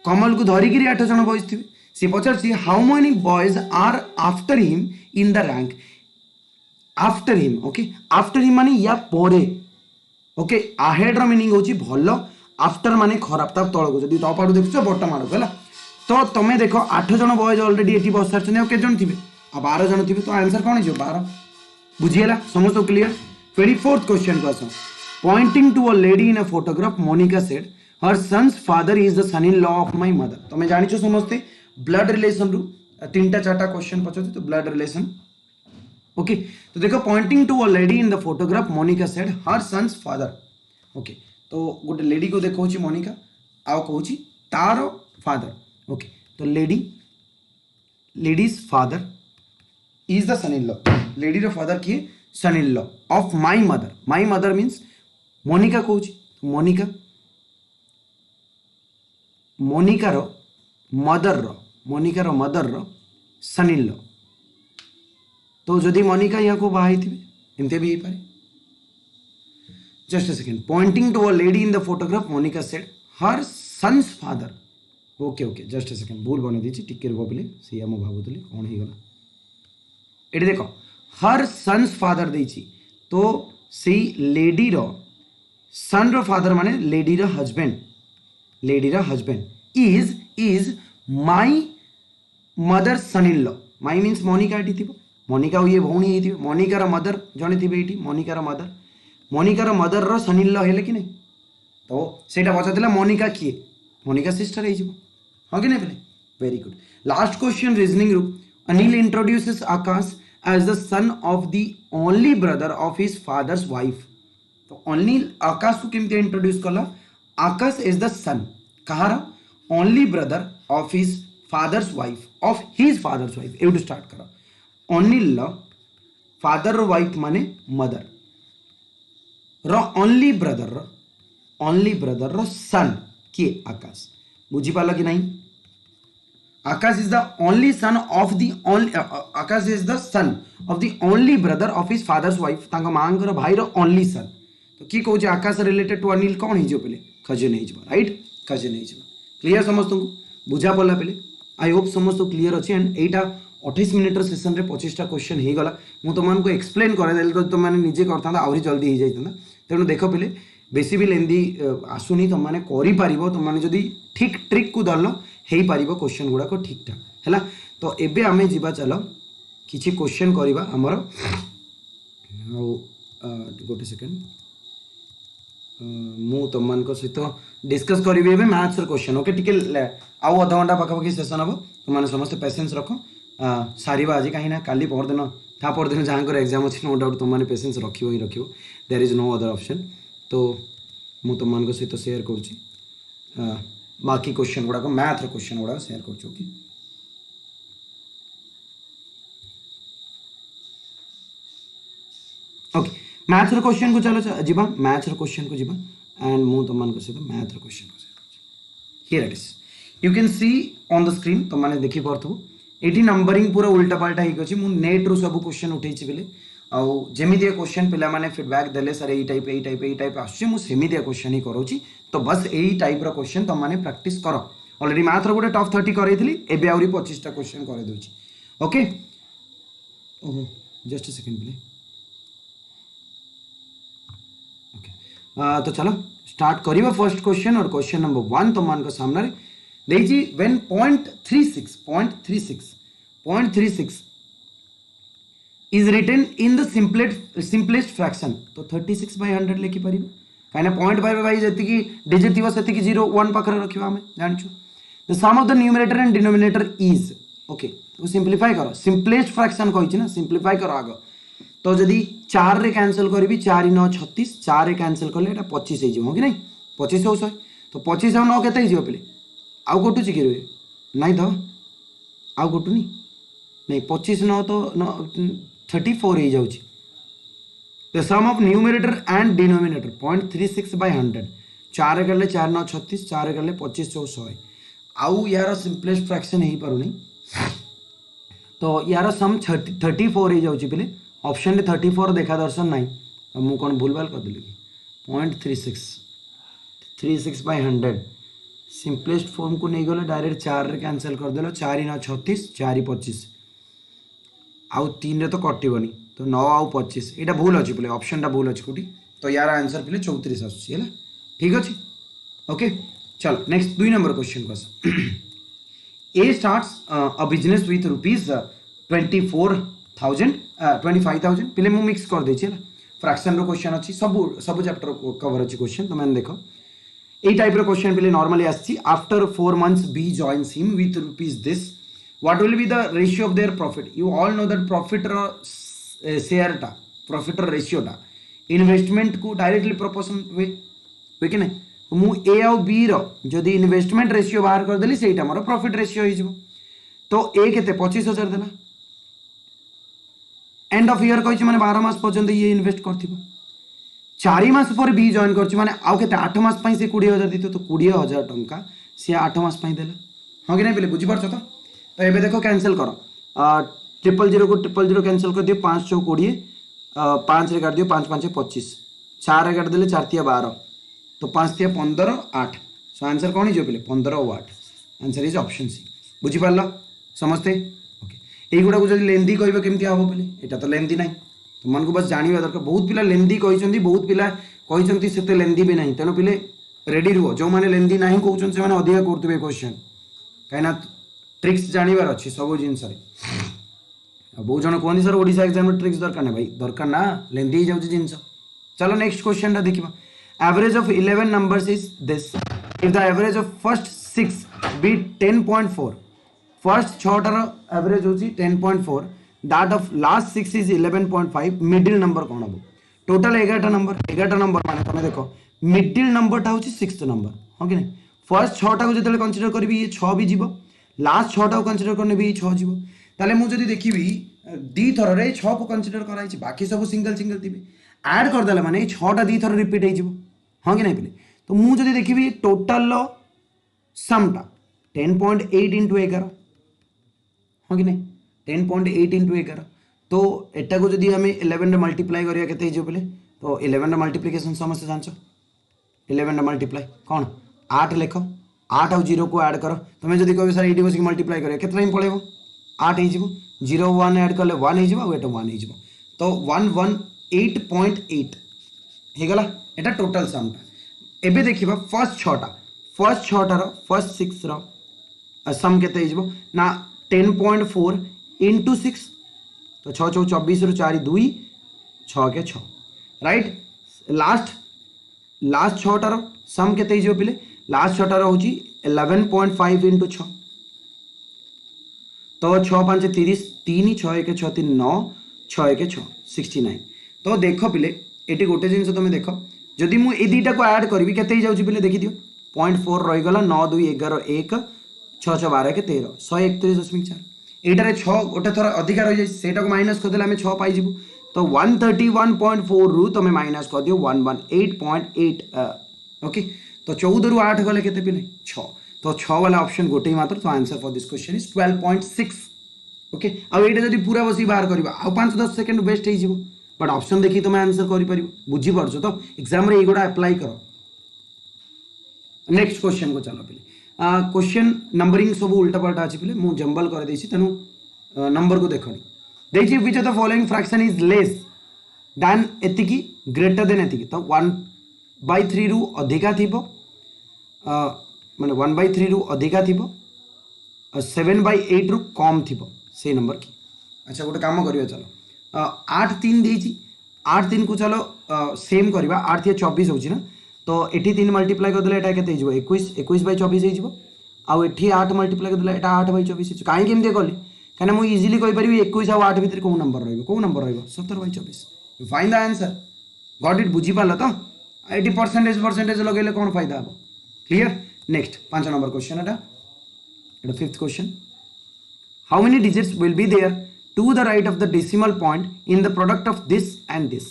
कमल को धरिकी 8 जन बॉयज थे सी पचार how many boys are after him in the rank after him okay after him माने या पोरे ओके अहेड रो मीनिंग होची भल आफ्टर माने खराब तब तल को जब टॉप आड़ू देखो बटम आड़ू है तो तुम्हें देख 8 जन बॉयज ऑलरेडी ये बस सारी के जन थे आ 12 जन थे तो आंसर कौन हो 12 बुझीगला समस्त क्लीयर 24th क्वेश्चन को आस pointing to a lady in a photograph Monika said her son's father is the son in law of my mother तुम्हें जानिछ समस्ते ब्लड रिलेशन रु 3टा 4टा क्वेश्चन पचार तो ब्लड रिलेशन ओके तो देखो pointing to a lady in the photograph Monika said her son's father okay तो गोटे लेडी को देखो मोनिका आउ कहूँ तार फादर ओके तो lady's father is the son in law lady रो फादर किए son in law of my mother means Monika कहूँ मोनिकार मदर रो सन इन लॉ तो जदि मोनिका यहाँ को बाहर एमती भी पारे just a second pointing to a lady in the photograph monica said her son's father okay just a second भूल बने दीची टिके रुको पले से हम भाबुतली कोन हे गला एडी देखो her son's father देची तो से लेडी रो सन रो फादर माने लेडी रो husband is my mother son in law my means Monika एटी थिबो मोनिका ये भौणी हे थिबो मोनिका रो मदर जने थिबे एटी मोनिकार मदर रो सन इन लॉ हेले कि नहीं तो सेटा पचार मोनिका किए मोनिका सिस्टर हो हाँ कि नहीं पहले very good last question reasoning रू Anil introduces Akash as the son of the only brother of his father's wife तो अनिल आकाश को केमती इंट्रोड्यूस कला आकाश इज द सन कहार only brother of his father's wife एवं स्टार्ट कर अनिल फादर रो वाइफ माने मदर रो ओनली ब्रदर रो सन किए आकाश बुझी पाला कि नहीं Akash is the only son of the only Akash is the son of the only brother of his father's wife तांका मांकर भाई रो ओनली सन तो की कहूँ आकाश रिलेटेड टू अनिल कौन हो पे कजिन हो राइट कजिन हो क्लीयर समस्त को बुझा पड़ा पे आई होप समस्त क्लीयर अच्छे एंड एटा 28 मिनिट सेसन रे 25टा क्वेश्चन हो गला मु तुमको एक्सप्लेन करदेली तो तुम निजे करता आहरी जल्दी हो जाता तेणु देख पे बेसी भी लेंदी आसुनी तुमने कर तुमने जदि ठीक ट्रिक को धरल हो पार क्वेश्चन गुड़ाक ठीक ठाक है तो एबे आमे जीवा चल किछि क्वेश्चन करवा आमर गोटे सेकेंड मु तुम सहित डिस्कस करी मैथ्स क्वेश्चन ओके टिके आउ अध घंटा पाखापाखि सेसन हम तुमने समस्त पेसेंस रख सारिबा आज कहीं काली परदिन था परदिन जहाँ एग्जाम अच्छी नो डाउट तुमने पेसेंस रखियो ही रखियो there is no other option तो मु तुम सहित शेयर कर बाकी क्वेश्चन गुड़ाक मैथ क्वेश्चन गुड़ाक शेयर कर ओके मैथ्स क्वेश्चन को चलो जीवा मैथ्स क्वेश्चन को जीवा एंड मु तुम सहित मैथ क्वेश्चन को here it is you can see on the screen तुमने देखी पार्थो ये नंबरिंग पूरा उल्टा पाल्टा होगी मुझे नेट रू सब क्वेश्चन उठे बोले आउमी क्वेश्चन पे फीडबैक देले सर यही टाइप आसमी क्वेश्चन ही करोची तो बस यही टाइप क्वेश्चन तुमने प्रैक्टिस कर ऑलरेडी मैथ गोटे टॉप 30 करी एवं आहरी 25टा क्वेश्चन कर दूसरी ओके ओहो जस्ट सेकेंड प्लीज ओके तो चलो स्टार्ट करिबा फर्स्ट क्वेश्चन और क्वेश्चन नंबर 1 तुम सामने देखिए when 0.36 is written in the simplest fraction तो 36/100 लिखि परिबे काहे ना 0.5 भाई जति की डिजिट थिबो सेति की 0 1 पाखरे रखिबा हमें जानिछु the sum of the numerator and denominator is okay तो सिंप्लीफाई करो सिंपलेस्ट फ्रैक्शन कही ना सिंप्लीफाई करो आग तो जदि 4 रे कैंसिल करी 4 9 36 4 रे कैंसिल कले एटा 25 हो कि नहीं 25 हो 100 तो 25 9 केते हो पे आउ कटुची कि रे नहीं तो आउ कटुनी नहीं 25 9 तो 34 हो जाउची the sum of numerator and denominator 0.36 by 100 4 कर ले 4 9 36 4 कर ले 25 4 100 आउ यार सिंपलेस्ट फ्रैक्शन हो पार नहीं तो यार सम 34 हो जाउची पे ऑप्शन 34 देखा दर्शन नहीं मु कौन भूलभाल कर देली 0.36 by 100 सिंपलेस्ट फॉर्म को नहीं गले डायरेक्ट 4 रे कैंसिल कर देलो 4 9 36 4 25 आउ 3 रे तो कटिबनी तो 9 आउ 25 एटा भूल अछि बोले ऑप्शन टा भूल अछि कोठी तो यार आंसर पे 34 आछी हैला ठीक अछि ओके चलो नेक्स्ट 2 नंबर क्वेश्चन बस A starts a business with rupees 25,000 पहले मु मिक्स कर देछि हैला फ्रैक्शन रो क्वेश्चन अछि सब चैप्टर कवर अछि क्वेश्चन तो मैंने देखो ए टाइप रो क्वेश्चन पहले नॉर्मली आछि after 4 months B joins him with rupees this what will be the ratio of their profit you all know that profit रो शेयर टा प्रॉफिट रो रेशियो टा इन्वेस्टमेंट को डायरेक्टली प्रोपोर्शन वे कि नहीं तो मु ए आउ बी रो जदी इन्वेस्टमेंट रेशियो बाहर कर देली सेटा हमर प्रॉफिट रेशियो हो जिवो तो ए केते 25,000 देला एंड ऑफ ईयर कहि माने 12 मास पर्यंत ये इन्वेस्ट करथिबो 4 मास पर बी जॉइन करछि माने आउ केते 8 मास पई से 20,000 दितो तो 20,000 टंका से 8 मास पई देला हां कि नहीं पहले बुझी परछ तो एबे देखो कैंसिल करो 000 को 000 कैंसिल कर दियो 5 4 20 5 रे काट दियो 5 5 25 4 रे काट देले 4 3 12 तो 5 3 15 8 सो आंसर कौन हो पहले 15 और 8 आंसर इज ऑप्शन सी बुझी पारला समझते ओके एगुड़ा को जब लेंदी कहबे केमती हम पहले एटा तो लेंदी नहीं तुम मन को बस जानवा दरकार बहुत पिला लेंदी कहते बहुत पिला कहते से लेंदी भी नहीं तेणु पिले रेडी रुह जो मैंने लेंदी नहीं कहते से अधिका करते क्वेश्चन कहीं ट्रिक्स जानवर अच्छी सब जिन बहुत जन कहते सर ओडिशा एग्जाम में ट्रिक्स दरकार ना भाई दरकार ना लेंदी ही जाऊँ जिन चलो नेक्स्ट क्वेश्चन देखा average of 11 numbers is this if the average of first 6 be 10.4 first 6 average होची 10.4 that of last 6 is 11.5 middle number कौन हम टोटल 11 नंबर माने तुम देखो मिडिल नंबर टा होची 6th नंबर हां कि नहीं फर्स्ट 6 टा को जतले कंसीडर करबी ये 6 भी जीवो लास्ट 6 टा को कंसीडर करने भी 6 जीवो ताले मु जदी देखिबी दी थर रे 6 को कंसीडर कराई छी बाकी सब सिंगल सिंगल थिबे ऐड कर देला माने 6 टा दी थर रिपीट हे जीवो हां कि नहीं पहले तो मु जदी देखिबी टोटल लो सम टा 10.8 into 11 हाँ कि नहीं 10.8 into 11 तो एटा को जदी हमें 11 रे मल्टीप्लाई करिया केते हिजो पहले तो 11 रे मल्टीप्लिकेशन समस्या जानछो 11 रे मल्टीप्लाई कौन 8 लिखो 8 और 0 को ऐड करो तुम जदी कहबे सर एडी बस मल्टीप्लाई करिया केते टाइम पळेबो 8 हे जिवो 0 1 ऐड करले 1 हे जिवो एटा 1 हे जिवो तो 118.8 हे गला एटा टोटल सम टा एबे देखिबा फर्स्ट 6 टा रो फर्स्ट 6 रो सम केते हे जिवो ना 10.4 into 6 तो 6 4 24 रु 4 2 6 के 6 राइट लास्ट 6 टार सम केते हिजो पिले लास्ट 6 टार होची 11.5 into 6 तो 6 5 30 3 6 1 6 3 9 6 1 6 69 तो देखो पिले एटी गोटे जिंस तुम देखो जदि मु ए दुटा को ऐड करबी केते जाउची पिले देखि दियो 0.4 रही गला 9 2 11 1 6 6 12 के 13 131.4 एटारे 6 गोटे थर अधिका रही जाय सेटा को माइनस कर देला हमें 6 पाई जिवु तो 131.4 रु तमे माइनस कर दियो 118.8 ओके तो 14 रु 8 गले केते पिले 6 तो 6 वाला ऑप्शन गोटे ही मात्र तो answer for this question is 12.6 okay आ एटा जदी पूरा बसी बाहर करबा आ 5 10 सेकंड वेस्ट हे जिवु बट ऑप्शन देखि तमे आंसर करि परिबो बुझी परछो तो एग्जाम रे एगोडा अप्लाई करो नेक्स्ट क्वेश्चन को चलो पिले क्वेश्चन नंबरिंग सब उल्टा पल्टा अच्छी पे मुझे जंबल कर देसी तेणु नंबर को देखनी देखिए which of the following fraction is less than एतिकी ग्रेटर देन एतिकी तो 1/3 रु अधिका थिबो माने 1/3 रु अधिका थिबो 7/8 रु कम थिबो से नंबर की अच्छा गोटे काम करियो चलो 8 3 देछि 8 3 को चलो सेम करबा 8 3 24 होछि ना तो एटी 3 मल्टीप्लाई कर देले एटा केते हिजबो 21 21/24 हिजबो आउ एठी 8 मल्टीप्लाई करदेला एटा 8/24 काहे केमते कली कने मु इजीली कहि परिबी 21 आ 8 भीतर को नंबर रहइबो 17/24 you find the answer got it बुझी पालो तो 80 परसेंटेज लगेले कौन फायदा हम क्लियर नेक्स्ट 5 नंबर क्वेश्चन एटा fifth question how many digits will be there to the right of the decimal point in the product of this and this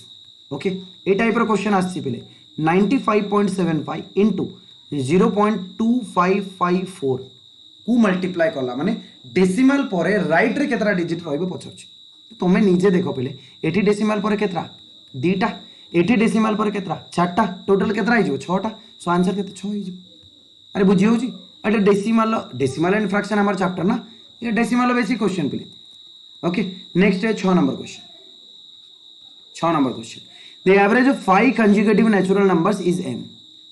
okay ए type रो क्वेश्चन आसी पहले 95.75 इंटू 0.2554 को मल्टीप्लाई कला माने decimal पर right रे केतरा डिजिट रहइबो पछरछि तुमे निजे देखो पहले एठी डेसिमल पर केतरा दीटा एठी डेसिमल पर केतरा चारटा टोटल केतरा हिजो छटा सो आंसर केते 6 हिजो अरे बुझी होची अरे डेसिमल एंड फ्रैक्शन हमार चैप्टर ना ये डेसिमल बेसिक क्वेश्चन पे ओके नेक्स्ट है 6 number question the average of 5 conjugative natural numbers is m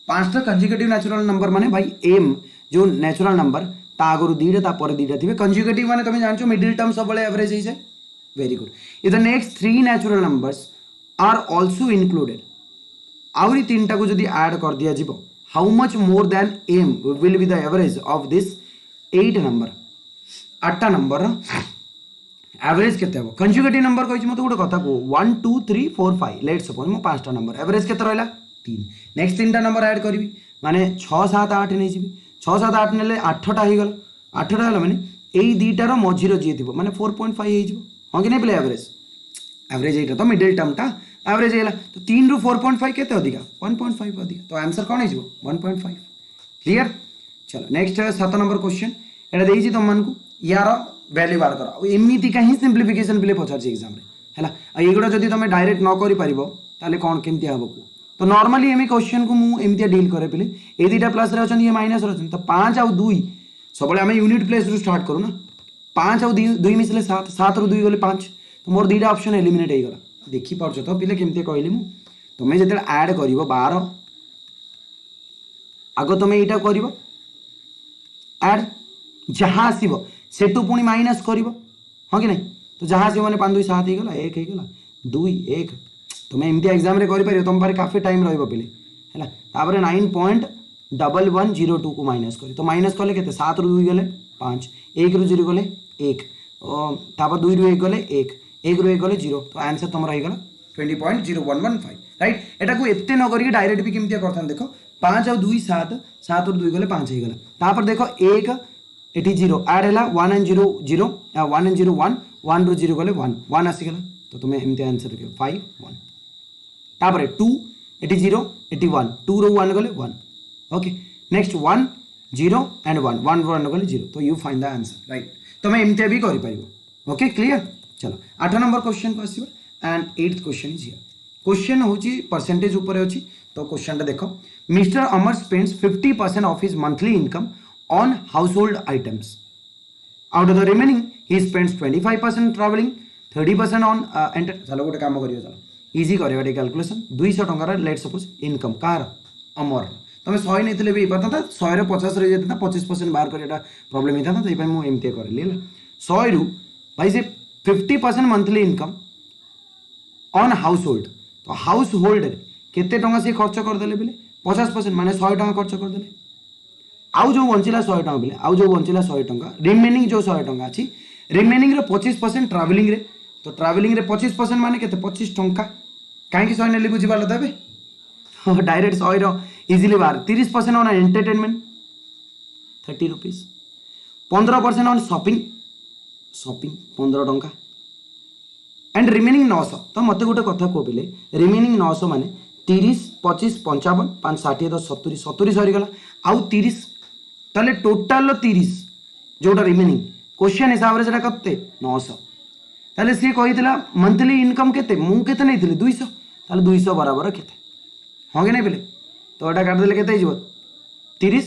पांचटा कंजुगेटिव नेचुरल नंबर माने भाई m जो नेचुरल नंबर ता आगरु दीटा ता पर दीटा थिबे कंजुगेटिव माने तुम जानछो मिडिल टर्म सब बळे एवरेज हिजे very good if the next 3 natural numbers are also included आउरी तीनटा को जदी ऐड कर दिया जिवो how much more than m will be the average of this 8 number 8 number average केते हो कंजुगेटिव नंबर कहि मते गोटे कथा को 1 2 3 4 5 लेट्स सपोज मो पांचटा नंबर एवरेज केते रहला 3 नेक्स्ट तीनटा नंबर ऐड करबी माने 6 7 8 नै जिबी 6 7 8 नेले 8टा हे गला 8टा हला माने एई दीटा रो मझिरो जे थिबो माने 4.5 हे जिवो हां कि नै प्ले एवरेज एटा तो मिडिल टर्म टा एवरेज है तो 3 रु 4.5 केते अधिका 1.5 अधिका तो आंसर कौन है 1.5 क्लियर चलो नेक्स्ट 7 नंबर क्वेश्चन एटा देई छी तुम मन को यार वैल्यू बार करा एमिति का ही सिंप्लिफिकेशन प्ले पचार एग्जाम रे हैला एगुडा जदी तुम डायरेक्ट न करि परिबो ताले कोन केमति हबो तो नॉर्मली एमी क्वेश्चन को मु एमिति डील करे पले ए दीटा प्लस रे अछन ये माइनस रे अछन तो 5 और 2 सबले हमें यूनिट प्लेस रु स्टार्ट करू ना 5 और 2 मिसले 7 7 रु 2 गले 5 तो मोर दीटा ऑप्शन एलिमिनेट हे गला देखि पाउछ तो पिले केमते कहली मु तुमे जेते ऐड करिवो 12 आगो तुमे एटा करिवो ऐड जहां आसीबो सेटू पुनी माइनस करिवो हां कि नै तो जहां आसीबो माने 5 2 7 हे गला 1 हे गला 2 1 तुमे एमती एग्जाम रे करि परियो तुम पारे काफी टाइम रहइबो पिले हैला तापरे 9.1102 को माइनस करी तो माइनस कले केते 7 रु 2 गले 5 1 रु 0 गले 1 तापर 2 रु 1 गले 1 1 रु 1 गले 0 तो आंसर तुम रही गला 20.0115 राइट एटा को एते न करी डायरेक्ट भी केमतिया करथन देखो 5 और 2 7 7 और 2 गले 5 हे गला तापर देखो 1 एटी 0 ऐड हैला 1 and 0 0 1 and 0 1 1 रु 0 गले 1 1 आसी गला तो तुम एमती आंसर रखियो 5 1 तापर 2 एटी 0 एटी 1 2 रु 1 गले 1 ओके नेक्स्ट 1 0 and 1 1 1 गले 0 तो you find the answer right तुम एमती भी करि परिबो ओके क्लियर चलो 8 नंबर क्वेश्चन को आसीबो and 8th question is here question होची परसेंटेज ऊपर अछि तो क्वेश्चन टा देखो mister Amar spends 50% of his monthly income on household items out of the remaining he spends 25% travelling 30% on enter चलो गोटे काम करियो चलो इजी करबा टे कैलकुलेशन 200 टंका लेट सपोज इनकम कार अमर तुम 100 नैथिले भी पता था 100 रे 50 रे जेता 25% बाहर करियाटा प्रॉब्लम हिता था तै पय मु एमते करली 100 रु भाई से 50% monthly income on house hold तो हाउस होल्ड केते टंका से खर्च कर देले बेले 50% माने 100 टंका खर्च कर देले आउ जो बंचिला 100 टंका बेले आउ जो बंचिला 100 टंका रिमेनिंग जो 100 टंका अछि रिमेनिंग रे 25% ट्रैवलिंग रे तो ट्रैवलिंग रे 25% माने केते 25 टंका काहे कि 100 नेली बुझी पालो तबे डायरेक्ट 100 रो इजीली बाहर 30% on entertainment 30 rupees 15% on shopping 15 टंका एंड रिमेनिंग 900 तो मत गोटे कथा को बिले रिमेनिंग 900 माने 30 25 55 5 60 10 70 70 सरी गला आउ 30 ताले टोटल 30 जोटा रिमेनिंग क्वेश्चन हिसाब रे जेटा कते 900 ताले से कहितला मंथली इनकम केते मु केते नैथिले 200 ताले 200 बराबर केते हां कि नै बिले तो एटा काट देले केते हिजबो 30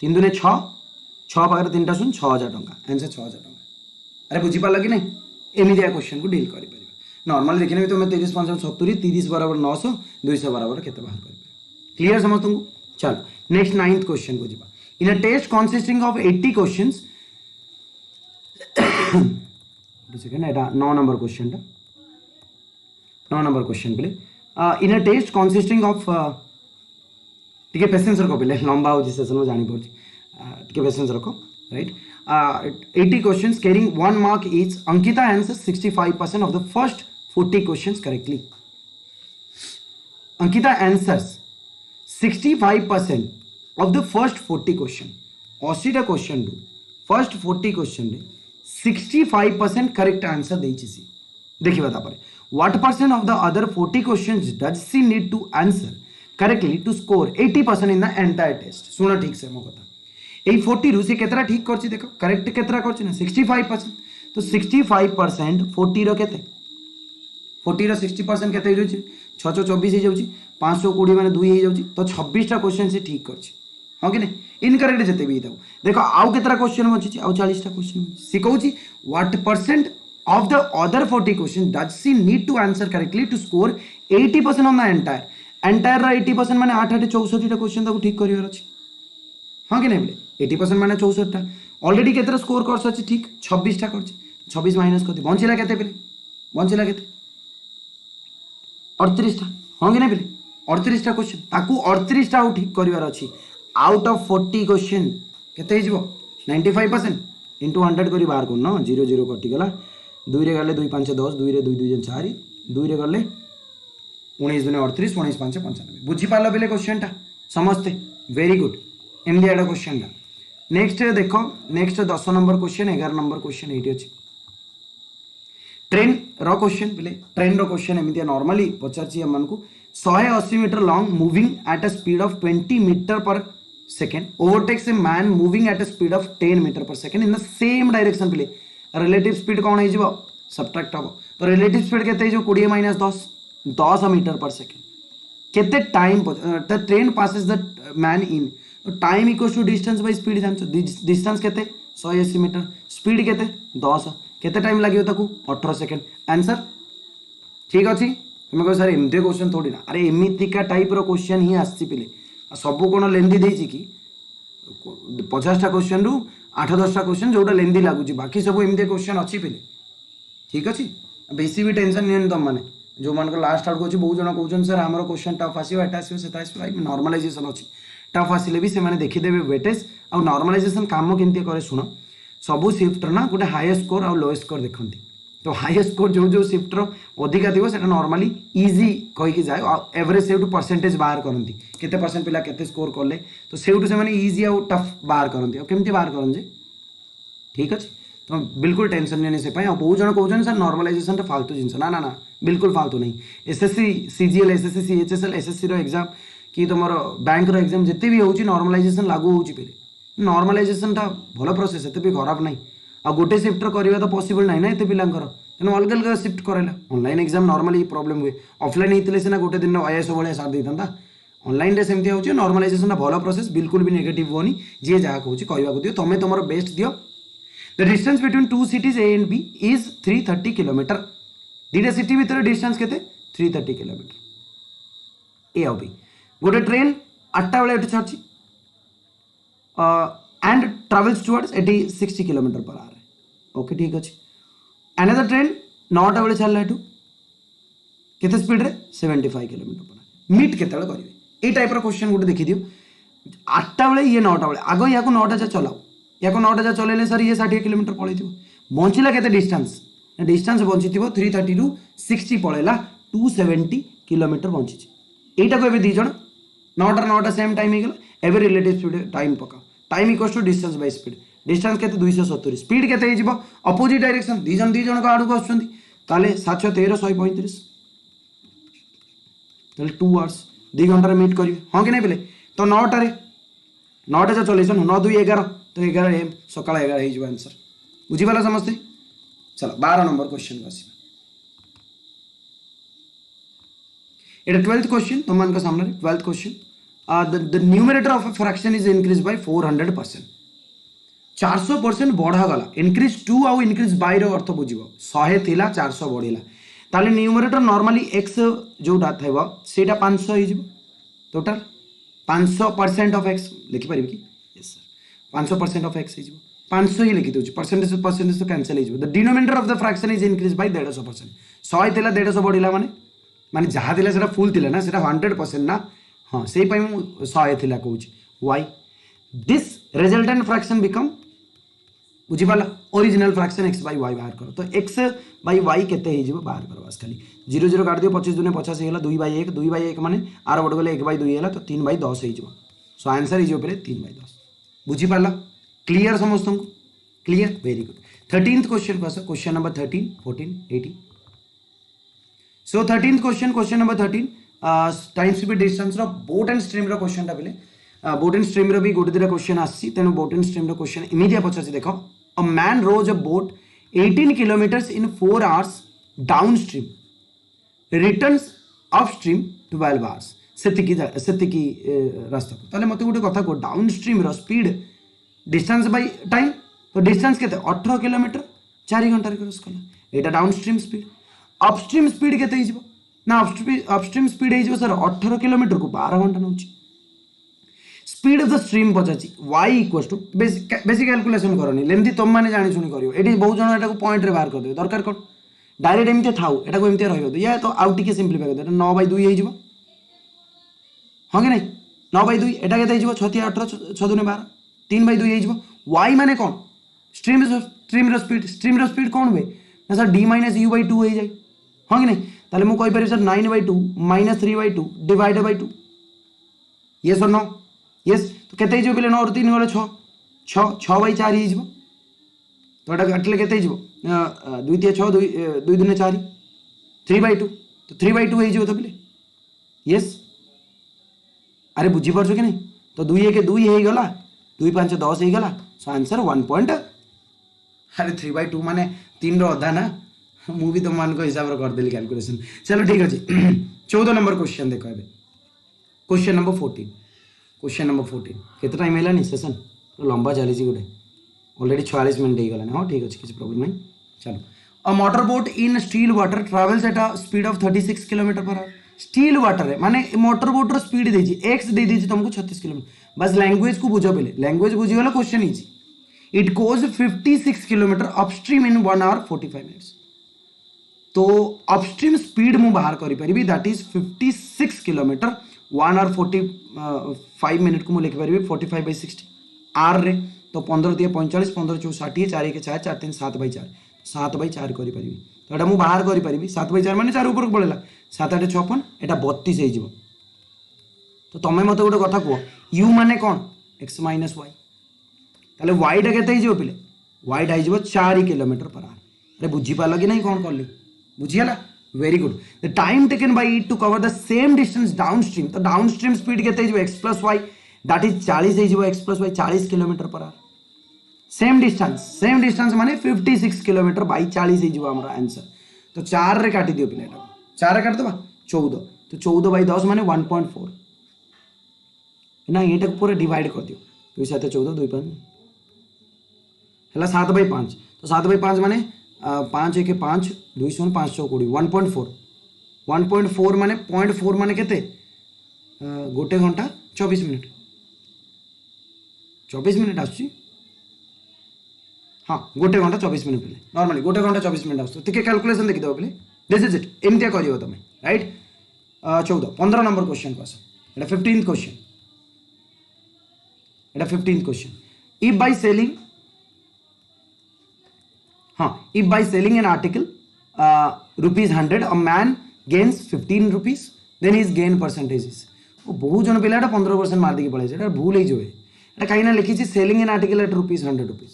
3 दुने 6 6 पाकर 3टा सुन 6000 टंका आंसर 6000 टंका अरे बुझी पाला कि नै एमिदिया क्वेश्चन को डील करि परिबा नॉर्मल देखिने भी तुम 30 5 70 30 बराबर 900 200 बराबर केते बाहर करि क्लियर समझ तुमको चलो नेक्स्ट 9th क्वेश्चन को जिबा in a test consisting of 80 questions second एटा 9 नंबर क्वेश्चन टा 9 number question play in a test consisting of टिके पेशेंस रखो पहले लंबा हो जिस सेशन में जानी पड़छ पेशेंस रखो right 80 questions carrying 1 mark each Ankita answers 65% of the first 40 questions correctly Ankita answers 65% of the first 40 question 80 टा क्वेश्चन रू फर्स्ट 40 क्वेश्चन रे 65% करेक्ट आंसर देछि सी देखिबा तापर what percent of the other 40 questions does she need to answer correctly to score 80% in the entire test सुना ठीक से मो कथा এই 40 रु से केतरा ठीक करछि देखो करेक्ट केतरा करछि ना 65% तो 65% 40 रो केते 40 रो 60% केते हो जाउछि 624 हो जाउछि 520 माने 2 हो जाउछि तो 26 टा क्वेश्चन से ठीक करछि हां कि नहीं इनकरेक्ट जते भी दाउ देखो आउ केतरा क्वेश्चन बचिछि आउ 40 टा क्वेश्चन सी कहउछि what percent of the other 40 questions does she need to answer correctly to score 80% on the entire रा 80% माने 8 8 64 टा क्वेश्चन ताको ठीक करिवर अछि हां कि नहीं बोले 80% माने 64 टा ऑलरेडी केतरा स्कोर करछ अछि ठीक 26 टा करछ 26 माइनस करते बंचिला केते बेले बंचिला केते 38 टा हां कि नहीं बोले 38 टा क्वेश्चन ताको 38 टा ठीक करिवर अछि आउट ऑफ 40 क्वेश्चन केते हिजबो 95% into 100 करी बाहर कर न 0 0 कटि गला 2 रे गले 2 5 10 2 रे 2 2 4 2 रे गले 19 दुने 38 19 5 95 बुझी पालो बेले क्वेश्चन टा समझते वेरी गुड एमडी एडा क्वेश्चन टा नेक्स्ट देखो next 10 number question 11 number question एटी अछि ट्रेन रो क्वेश्चन बेले ट्रेन रो क्वेश्चन एमिति नॉर्मली पचारछि हमन को 180 metre long moving at a speed of 20 metre per second overtakes a man moving at a speed of 10 meter per second in the same direction play relative speed कौन है जीवो subtract हो तो relative speed कहते हैं जो 20 minus 10 metre per second कहते time the train passes the man in time equals to distance by speed जानছো डिस्टेंस कहते 180 मीटर स्पीड कहते 10 कहते टाइम लागियो ताकू 18 सेकेंड आंसर ठीक अछि तुम कह सर एमते क्वेश्चन थोड़ी ना अरे एमिति का टाइप रो क्वेश्चन ही आछि पिले सबू कौन लेंदी देछि कि 50 टा क्वेश्चन रु 8 10 टा क्वेश्चन जोटा लेंदी लागुची बाकी सब एमती क्वेश्चन अच्छी पिले ठीक अच्छे बेसी भी टेंशन नहीं तुम मैंने जो मान लास्ट आड़ को बहुत जन कहते सर आम क्वेश्चन टफ आसो एटा आसो से आसो नॉर्मलाइजेशन अच्छी टफ आसिले भी से देखीदेवे वेटेज आउ नॉर्मलाइजेशन काम केमती करे शुण सबू सिफ्टर ना गोटे हाईएस्ट स्कोर आउ लोएस्ट स्कोर देखते तो हाईएस्ट स्कोर जो जो सिफ्टर अधिका थी से नॉर्मली इजी कहीकि जाए एवरेज से परसेंटेज बाहर करती केते परसेंट पिला केते स्कोर कले तो से इजी आउ टफ बाहर करती और केमती बाहर करन ठीक अच्छे तो बिल्कुल टेंशन नहीं से बहुत जन कहते सर नॉर्मलाइजेशन फालतू जिनस ना ना ना बिल्कुल फालतू नहीं SSC CGL SSC CHSL SSC रो एग्जाम कि तुम बैंक रो एग्जाम जिते भी होची नॉर्मलाइजेशन लागू होची पे नॉर्मलाइजेशन टा भलो प्रोसेस एते भी खराब नहीं आ गोटे शिफ्ट करवा तो पॉसिबल नहीं ना एते पिलांकर तेणु अलग अलग शिफ्ट करेला ऑनलाइन एग्जाम नॉर्मली प्रॉब्लम हुए ऑफलाइन होते सीना गोटे दिन आईएएस भाया सार देता ऑनलाइन रे सेमती होची नॉर्मलाइजेशन भलो प्रोसेस बिल्कुल भी नेगेटिव होनी जी जहाँ कहूँ कहवाक दियो तुम तुम बेस्ट दियो the distance between two cities A and B is 330 kilometre दीटा सिटी भितर डिस्टेंस केते 330 किलोमीटर ए आउ बी गोटे ट्रेन 8टा बेले छाड़ी and travels towards 60 kilometre per hour okay ठीक अच्छे अनदर ट्रेन 9टा बेले छाड़ा एठू केते स्पीड रे 75 किलोमीटर पर मीट केते बेले करिवे ए टाइप रो क्वेश्चन गोटे देखि दियो 8टा बेले ये 9टा बेले आगो या 9टा जा चलाओ या 9टा जा चलेले सर ये 60 किलोमीटर पळै थिबो बंचिला केते डिस्टेंस डिस्टेंस बंची थिबो 330 रु 60 पळेला 270 किलोमीटर बंची एटा को एबे दी जण 9टा सेम टाइम हे गेला एबे रिलेटिव स्पीड टाइम पका time equals to distance by speed distance केते 270 स्पीड केते हे जिवो अपोजिट डायरेक्शन दी जण को आडू को आछुंती ताले 713 135 ताले 2 आवर्स 2 घंटा रे मीट करिवे हां कि नै बेले तो 9टा जा चलेछन 9 2 11 तो 11 एम सकाळ 11 हे जिवो आंसर बुझी वाला समझते चलो 12 नंबर क्वेश्चन को आसी एटा 12th क्वेश्चन तुम मन का सामने 12th question the numerator of a fraction is increased by 400% 400% बढ़ा गला increase to आउ increase by रो अर्थ बुझिबो 100 थिला 400 बढ़िला ताले न्यूमरेटर नॉर्मली x जोटा थैबो सेटा 500 हे जिवो टोटल 500% ऑफ x लिखि परिबे कि यस सर 500% ऑफ x हे जिवो 500 ही लिखि दोछि परसेंटेज तो कैंसिल हे जिवो the denominator of the fraction is increase by 150% 100 थिला 150 बढ़िला माने जहा थिला सेटा फुल थिला ना सेटा 100% ना हाँ से 100 थिला कहूँ why this resultant fraction become बुझीपाला original fraction x by y बाहर करो तो x बाय y केते हे जिवो बाहर करो बस खाली 0 0 काट दियो 25 दुने 50 हेला 2 बाय 1 माने आर बड गले 1 बाय 2 हेला तो 3 बाय 10 हे जिवो सो आंसर इज ओपरे 3 बाय 10 बुझीपाला क्लियर समस्त को clear very good 13th question को question number 13 14 18 so 13th question number 13 time speed distance रो बोट एंड स्ट्रीम रो क्वेश्चन टा बेले बोट एंड स्ट्रीम रो भी गोटे दिरा क्वेश्चन आसी तेनु बोट एंड स्ट्रीम रो क्वेश्चन इमीडिया पछासी देखो a man rows a boat 18 kilometres in 4 hours downstream returns upstream 12 hours सेतिकी रास्ता को ताले मते गोटे कथा को डाउनस्ट्रीम रो स्पीड डिस्टेंस बाय टाइम तो डिस्टेंस केते 18 किलोमीटर 4 घंटा रे क्रॉस कला एटा डाउनस्ट्रीम स्पीड अपस्ट्रीम स्पीड केते हिजबो ना अपस्ट्रीम स्पीड हिजबो सर 18 किलोमीटर को 12 घंटा नउची स्पीड ऑफ द स्ट्रीम पचाची y equals to basic calculation करनी लेंदी तुम माने जानि सुनी करियो एटी बहुत जण एटा को पॉइंट रे बाहर कर दियो दरकार कोन डायरेक्ट एमते थाउ एटा को एमते रहइयो या तो आउट टिके सिंपलीफाई कर दे 9 बाय 2 हे जिवो हां कि नहीं 9 बाय 2 एटा केते जिवो 6 18 6 दुने 12 3 बाय 2 हे जिवो y माने कोन स्ट्रीम रो स्पीड कोन हुए ना सर d - u बाय 2 हे जाय हां कि नहीं ताले मु कहि पारि sir 9 by 2 - 3 by 2 divide by 2 yes और नो यस तो केते हिजो बेले 9 और 3 गले 6 6 6 बाय 4 हिजबो तो एटा काटले केते हिजबो 2 3 6 2 दुने 4 3 बाय 2 तो 3 बाय 2 हिजबो तो बेले यस अरे बुझी परछो कि नहीं तो 2 1 2 हे गला 2 5 10 हे गला सो आंसर 1 पॉइंट अरे 3 बाय 2 माने 3 रो अधा ना मु भी तुम मान को हिसाब रो कर देली कैलकुलेशन चलो ठीक अछि 14 नंबर क्वेश्चन देखो एबे क्वेश्चन नंबर 14 केते टाइम हैला नि सेशन लंबा चली छी गोटे ऑलरेडी 46 मिनट हे गला हां ठीक अछि किछ प्रॉब्लम नहीं चलो a motor boat in still water travels eight a speed of 36 kilometre per our still water है माने मोटर बोट रो स्पीड दे छी x दे दी छी तुमको 36 किलोमीटर बस लैंग्वेज को बुझो पहले लैंग्वेज बुझी गला question easy it goes 56 kilometre upstream in 1 hour 45 minutes तो अपस्ट्रीम स्पीड मु बाहर करि परिबी that is 56 kilometre 1 hour 45 minute को मु लिखि परिबी 45 बाय 60 आर रे तो 15 दिए 45 15 4 60 4 1 4 4 3 7 बाय 4 7 बाय 4 करि परिबी तो एटा मु बाहर करि परिबी 7 बाय 4 माने 4 ऊपर को पळेला 7 8 56 एटा 32 हे जिवो तो तमे मते गोटे कथा को u माने कोन x - y ताले y टा केते हिजो पिले y टा हिजो 4 किलोमीटर पर आवर अरे बुझी पालो कि नहीं कोन करली बुझियाला very good the time taken by it to cover the same distance downstream तो डाउनस्ट्रीम स्पीड केते हिजो x + y दैट इज 40 हे जिवो x + y 40 kilometre per hour same distance माने 56 किलोमीटर बाय 40 हे जिवो हमर आंसर तो 4 रे काटी दियो पिले 4 रे काट दबा 14 तो 14 बाय 10 माने 1.4 ना एटा को पूरा डिवाइड कर दियो 2 7 14 2 5 हला 7 बाय 5 तो 7 बाय 5 माने 5 1 5 2 0 5 4 1.4 माने 0.4 माने केते गोटे घंटा 24 मिनट 24 मिनट आछी हाँ गोटे घंटा 24 मिनट पहले नॉर्मली गोटे घंटा 24 मिनट आसतो तिके कैलकुलेशन देखि दो पहले दिस इज इट एमतिया करियो तमे राइट 14 15 नंबर क्वेश्चन को आसो एटा 15th question Etah 15th question if by selling if by selling an article rupees 100 a man gains 15 rupees then his gain percentage is बहुत जन पिलाटा 15% मार देके पळे सेटा भूल हे जोए एटा काइना लिखि छी selling an article at rupees 100 rupees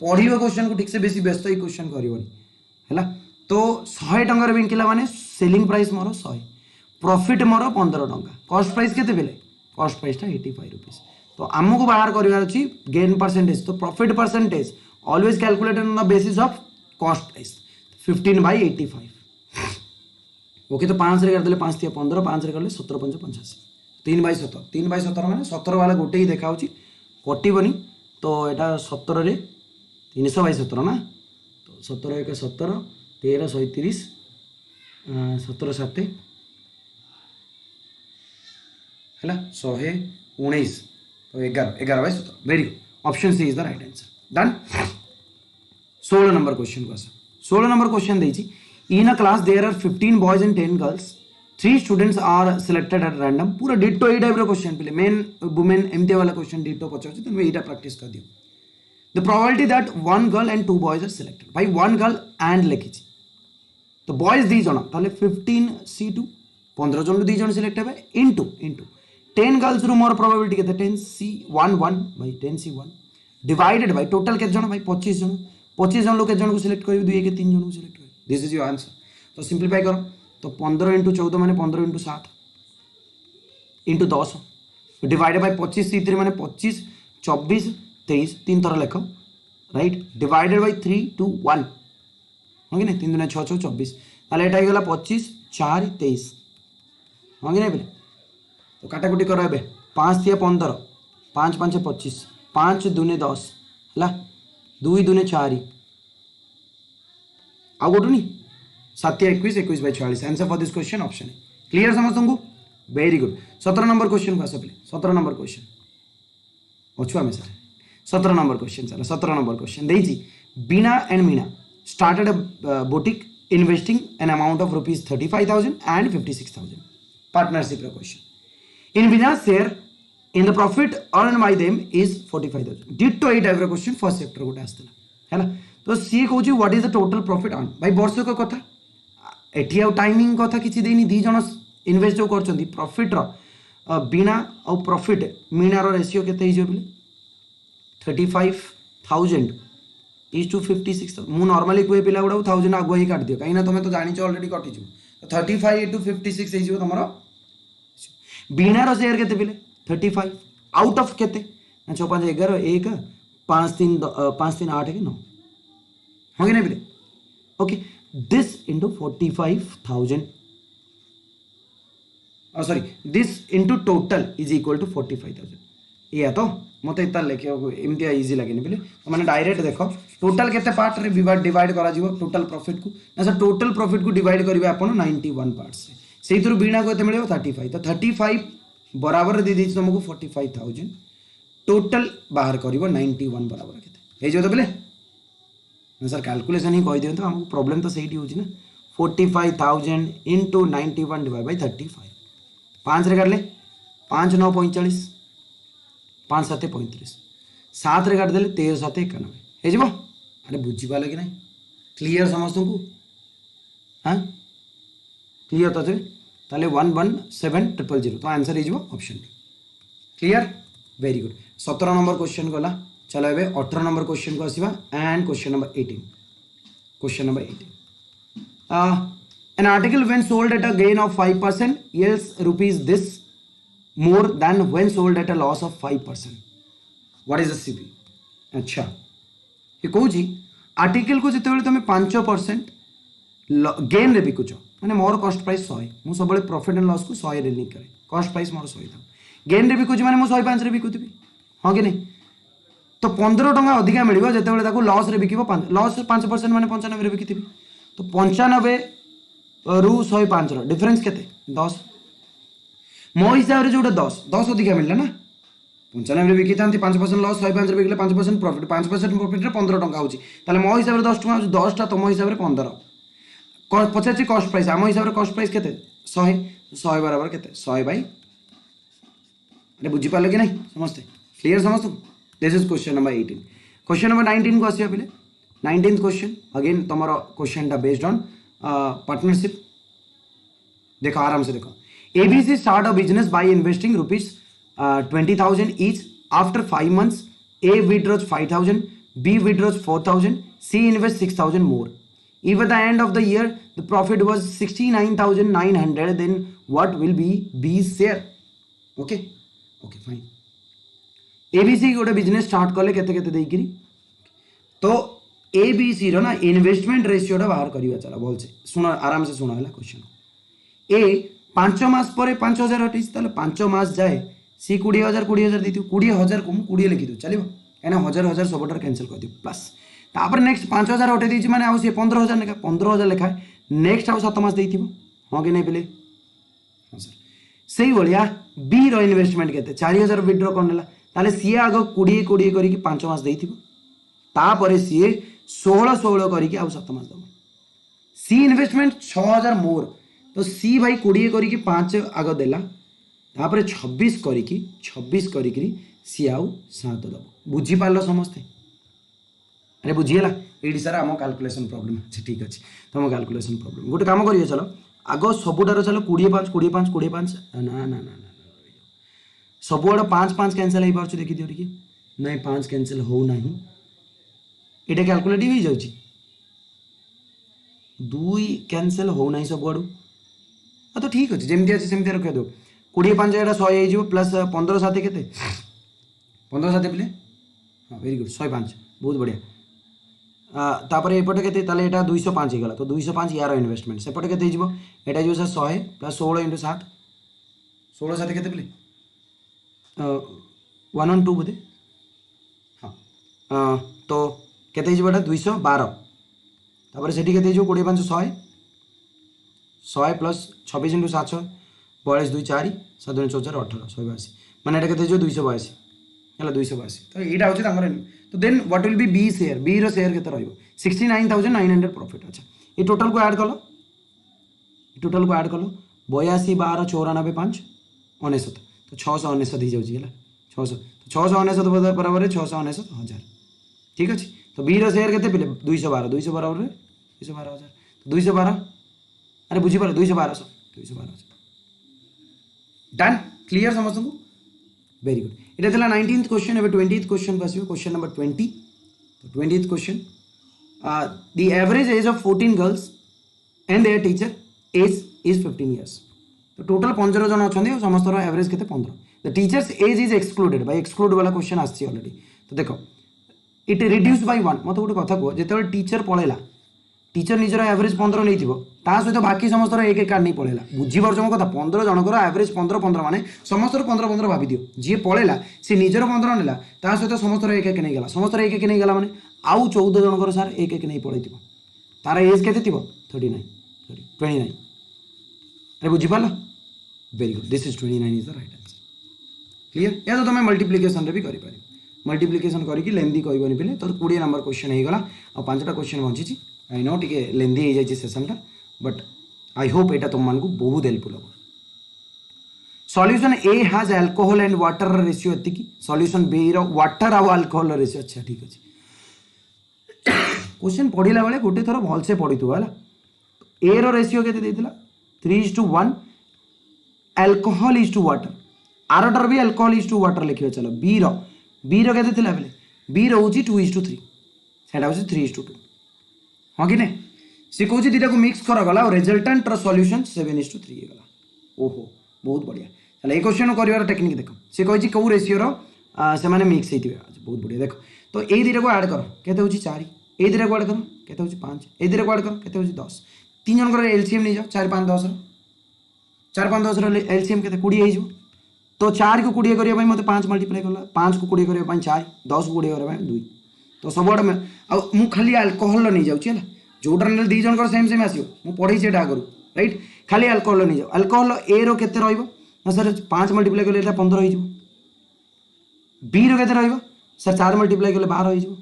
पढिबो क्वेश्चन को ठीक से बेसी व्यस्त ही क्वेश्चन करिवनी हैला तो 100 टंका रे बिकिला माने सेलिंग प्राइस मोर 100 प्रॉफिट मोर 15 टंका कॉस्ट प्राइस केते बेले कॉस्ट प्राइस ता 85 रुपीस तो हमको बाहर करिवार अछि गेन परसेंटेज तो profit percentage always calculated on the basis of cost price 15 by 85 okay तो 5 रे कर देले 5 थिया 15 5 रे करले 17 5 85 3 by 17 3 by 17 माने 17 वाला गोटे ही देखा होची कटिबनी तो एटा 17 रे 300 by 17 ना तो 17 1 17 13 37 17 7 हैला 119 तो 11 by 17 very good option C is the right answer done 16 number question को 16 नंबर क्वेश्चन देछि in a class there are 15 boys and 10 girls 3 students are selected at random पूरा डिटो ए टाइप रो क्वेश्चन पे मेन वुमेन एमती वाला question ditto पचार तो एटा practice कर दियो the probability that 1 girl and 2 boys are selected भाई 1 गर्ल एंड लिखी तो बॉयज 2 जन ताले 15C2 15 जन 2 जन सिलेक्ट हेबे इनटू 10 गर्ल्स रो मोर प्रोबेबिलिटी केते 10C11 भाई 10C1 डिवाइडेड बाय टोटल के जन भाई 25 जन लोग के जन को सिलेक्ट करियो 2 के 3 जन को सिलेक्ट करियो दिस इज योर आंसर तो सिंपलीफाई करो तो 15 × 14 माने 15 × 7 इंटू 10 डिवाइडेड बाय 25C3 माने 25 24 23 तीन थर लेख राइट डिवाइडेड बाय 3 2 1 हाँ कि नहीं 3 दूने 6 6 24 ताले एटा गला 25 4 23 हाँ कि नहीं बोले तो काटाकुटी करो एबे 5 3 15 5 5 25 5 दूने 10 हला 2 दूने 4 आ गोटो नहीं 7 21 21 by 46 answer for this question option है क्लियर समझ तुमको वेरी गुड 17 नंबर क्वेश्चन को आस पे 17 नंबर क्वेश्चन अच्छुआ में सर 17 नंबर क्वेश्चन चलो 17 नंबर क्वेश्चन देजी Beena and Meena started a boutique investing an amount of rupees 35,000 and 56,000 partnership question in Bina's share in the profit earned by them is 45,000 ditto a type of question first chapter गोटे आसला हैला तो सी कहूची what is the total profit earn भाई वर्ष को कथा एठी आउ टाइमिंग कथा किछि देनी दी जण इन्वेस्ट जो करछंती प्रॉफिट रो बिना आउ प्रॉफिट मीना रो रेशियो केते हिजो बिले 35,000 इज टू 56,000 मु नॉर्मली कोई पिला गुडा 1000 आगो ही काट दियो काई ना तुमे तो जानि छ ऑलरेडी कटि छु 35 * 56 हिजो तमरो बिना रो शेयर केते बिले 35 आउट ऑफ केते 6 5 11 1 5 3 8 के 9 हो गए ना बिले okay this into 45,000 sorry this into total is equal to 45,000 ये तो मत इतना लिखे एमती इजी लगे बोले तो मैंने डायरेक्ट देख टोटल केते पार्ट रे डिवाइड करा जीवो टोटल प्रॉफिट को ना सर टोटल प्रॉफिट को डिवाइड करिवे आपण 91 पार्ट से सेही थ्रू बीणा को एते मिलियो 35 तो 35 बराबर दे दी तुमको 45,000 टोटल बाहर करिवो 91 बराबर केते हे जो तो बोले ना सर कैलकुलेशन ही कहि दियो तो हमको प्रॉब्लम तो सेही होची ना 45,000 * 91 डिवाइड बाय 35 5 रे कर ले 5 9 45 5 7 35 7 रे काट देले 13 7 91 हे जीवो अरे बुझी पाले कि नहीं क्लियर समझ तुमको हाँ क्लियर तो ताले 117000 तो आंसर हे जीवो option D clear very good 17 number question गला चलो एबे 18 नंबर क्वेश्चन को आसीबा and question number 18 an article when sold at a gain of 5% yields rupees this more than when sold at a loss of 5%. What is the CP? अच्छा ये कहूँ article को जिते तुम 5% गेन रे बिकुच माने मोर कॉस्ट प्राइस 100 मु सब प्रॉफिट एंड लॉस को 100 रे लिंक करे कॉस्ट प्राइस मोर 100 था गेन रे बिकुच माने मु 105 रे बिकुथबी हां कि नहीं तो 15 टका अधिका मिलिबो जते बेले ताको लॉस रे बिकिबो लॉस 5% माने 95 रे बिकिथबी तो 95 रु 105 रो डिफरेंस केते 10 मो हिसाब रे जोटा 10 अधिका मिलला ना 95 रे बिकी थांती 5% लॉस 105 रे बिकले 5% प्रॉफिट 5% प्रॉफिट रे 15 टका होची ताले मो हिसाब रे 10 टका 10 टा तमो हिसाब रे 15 पचाची कॉस्ट प्राइस आम हिसाब रे कॉस्ट प्राइस केते 100 बराबर केते 100 बाय अरे बुझी पाले कि नहीं समझते क्लियर समझ तुम this is question number 18 question number 19 को आसिया पहले 19th क्वेश्चन अगेन तुम्हारा क्वेश्चन टा बेस्ड ऑन पार्टनरशिप देखो आराम से देखो ABC start a business by investing rupees 20,000 each. After 5 months, A withdraws 5,000, B withdraws 4,000, C invests 6,000 more. If at the end of the year the profit was 69,900, then what will be B's share? Okay, fine. ABC गोटे business start कले केते केते देई करी तो ABC रो ना investment ratio टा बाहर करिवा चला बोल से सुनो आराम से सुनो हला क्वेश्चन ए 5 मास पर 5,000 हटिस ताले 5 मास जाए सी 20,000 देती 20,000 को 20 लिखि दो चलिबो एना 1,000 सबटर कैंसिल कर दियो प्लस तापर नेक्स्ट 5,000 हटे देछि माने आउ से 15,000 लेखा 15,000 लेखा नेक्स्ट आउ 7 मास देथिबो हां कि नै पेले हां सर सेही बलिया बी रो इन्वेस्टमेंट केते 4,000 विथड्रॉ करनेला ताले सी आगो 20 करी 5 मास देथिबो तापर सी 16 करी आउ 7 मास दबो सी इन्वेस्टमेंट 6,000 मोर तो सी भाई 20 करी 5 आग देला तापर 26 करी सी आउ 7 दब बुझी पार्ल समस्ते अरे बुझीगला ये सारा आम कैलकुलेशन प्रॉब्लम अच्छे ठीक अच्छे तुम कैलकुलेशन प्रॉब्लम गोटे काम करिए चलो आग सबुटार चलो 25 ना ना ना ना सबुआड़ 5 कैनसल हो पार्छ देखी दियो टिके नहीं 5 कैनसल हो ना ये कैलकुलेट हो जाऊँ 2 कैनसल हो ना सबुआड़ तो ठीक अच्छे जमी अच्छे सेमती रखा दो 25 एटा 100 हो प्लस 15 7 के 15 7 पिले हाँ वेरी गुड 105 बहुत बढ़िया तापर एपटे के ताले एटा 205 गला तो 205 यार इन्वेस्टमेंट सेपटे के एटा जो सर 100 प्लस 16 इंटू 7 16 7 के पिले 112 बोधे हाँ तो केते एटा 212 तापर सेठी केते 25 100 100 प्लस 26 इंटू 700 42 2 4 7 2 4 18 182 माने एटा केते 282 है 282 तो यहाँ हूँ तो then what will be B share B रो शेयर केते रहइबो 69900 प्रॉफिट अच्छा ये टोटल को ऐड कलो टोटल को ऐड कलो 82 12 94 5 69 तो 699 हो जाउची है 600 तो 699 बराबर 699 1000 ठीक अच्छे तो बी रो शेयर केते पिले 212 बराबर 212,000 तो 212 अरे बुझी पार 212 डन क्लियर समझ को वेरी गुड इटा थिला 19th क्वेश्चन एबे 20th क्वेश्चन को आसीबो क्वेश्चन नंबर 20 तो 20th question the average age of 14 girls and their teacher age is 15 years तो टोटल 15 जन अछंदी समस्त एवरेज केते 15 the teacher's age is excluded by exclude वाला क्वेश्चन आछि ऑलरेडी तो देखो इट रिड्यूस बाय 1 मत गोटे कथा को जेते टीचर पळेला टीचर निजर एवरेज 15 नहीं सहित बाकी समस्त एक एक कार्ड नहीं पड़ेगा बुझीपार मो कथा 15 जनकर एवरेज 15 माने समस्त 15 भावी दियो जी पड़ेगा सी निजर 15 नेला सहित समस्त एक एक नहीं गला समस्त एक एक नहीं गला माने आउ 14 जनकर सार एक एक नहीं पड़े तार एज के 39 29 अरे बुझीपार very good this is 29 is the right answer clear या तो तुम मल्टीप्लिकेशन रे भी करि पारि मल्टीप्लिकेशन करके लेंदी कहबनी पे तो 20 नंबर क्वेश्चन हो गला आ 5टा क्वेश्चन बंची आई नो टे लेंदी हो जाए सेसनटा बट आई होप यहाँ तुम मानक बहुत हेल्पफुल हम solution A has alcohol and water ratio एति सॉल्यूशन बी रो वाटर आउ अल्कोहल रेशियो अच्छा ठीक अच्छे क्वेश्चन पढ़ला बेले गोटे थर भलसे पढ़ी है ए रो रेशियो के 3:1 अल्कोहल इज टू वाटर आरटार भी अल्कोहल इज टू वाटर लिखे चलो बी रो के बी रोचे 2:3 से 3:2 हाँ कि नहीं सी कौन दुटा को मिक्स करागला और रिजल्टेंट सॉल्यूशन 7:3 गला ओहो बहुत बढ़िया चलो ये क्वेश्चन कर टेक्निक देख सी कही कौ रेशियोर से मिक्स होते बहुत बढ़िया देख तो ये दुटा को ऐड कर केते होची 4 ये दुटा को ऐड कर केते होची 5 ये दुटा को ऐड कर केते होची 10 तीन जनकर एलसीएम नहीं जाओ 4 5 10 4 5 10 एलसीएम केते 20 हो तो 4 को 20 करने मत 5 मल्टीप्लाई कला 5 को 20 करने 4 10 को 20 करने 2 तो सबुआड़े मु खाली अल्कोहल नहीं जाऊँ जोटा ना दी जन सेम सेम आसो मुझे पढ़े आगु राइट खाली अल्कोहल नहीं जाओ अल्कोहल ए रो केते रहिबो ना सर 5 मल्टीप्लाई कले 15 हो बी रो केते रहिबो सर 4 मल्टीप्लाई कले 12 हो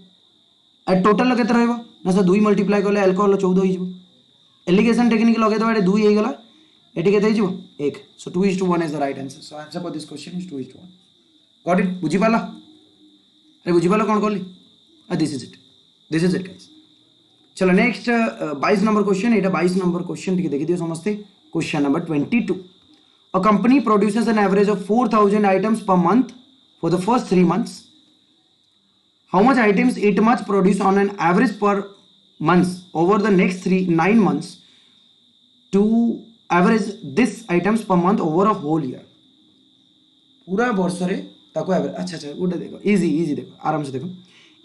टोटल केते रहिबो ना सर 2 मल्टीप्लाई कले अल्कोहल 14 हो एलिगेशन टेक्निक लगे दबा 2 हो गला एटी केते हो 1 सो 2:1 is the right answer so answer for this question is 2:1 got it बुझी पाला अरे बुझी पाला कोन करली दिस इज इट गाइस चलो नेक्स्ट 22 नंबर क्वेश्चन ये 22 नंबर क्वेश्चन देखी दियो समस्ते question number 22 a company produces an average of 4000 items per month for the first 3 months how much items it much produce on an average पर months over the next 9 months to average this items per month over a whole year पूरा वर्ष रे ताको average अच्छा अच्छा गोटे देखो easy देखो आराम से देखो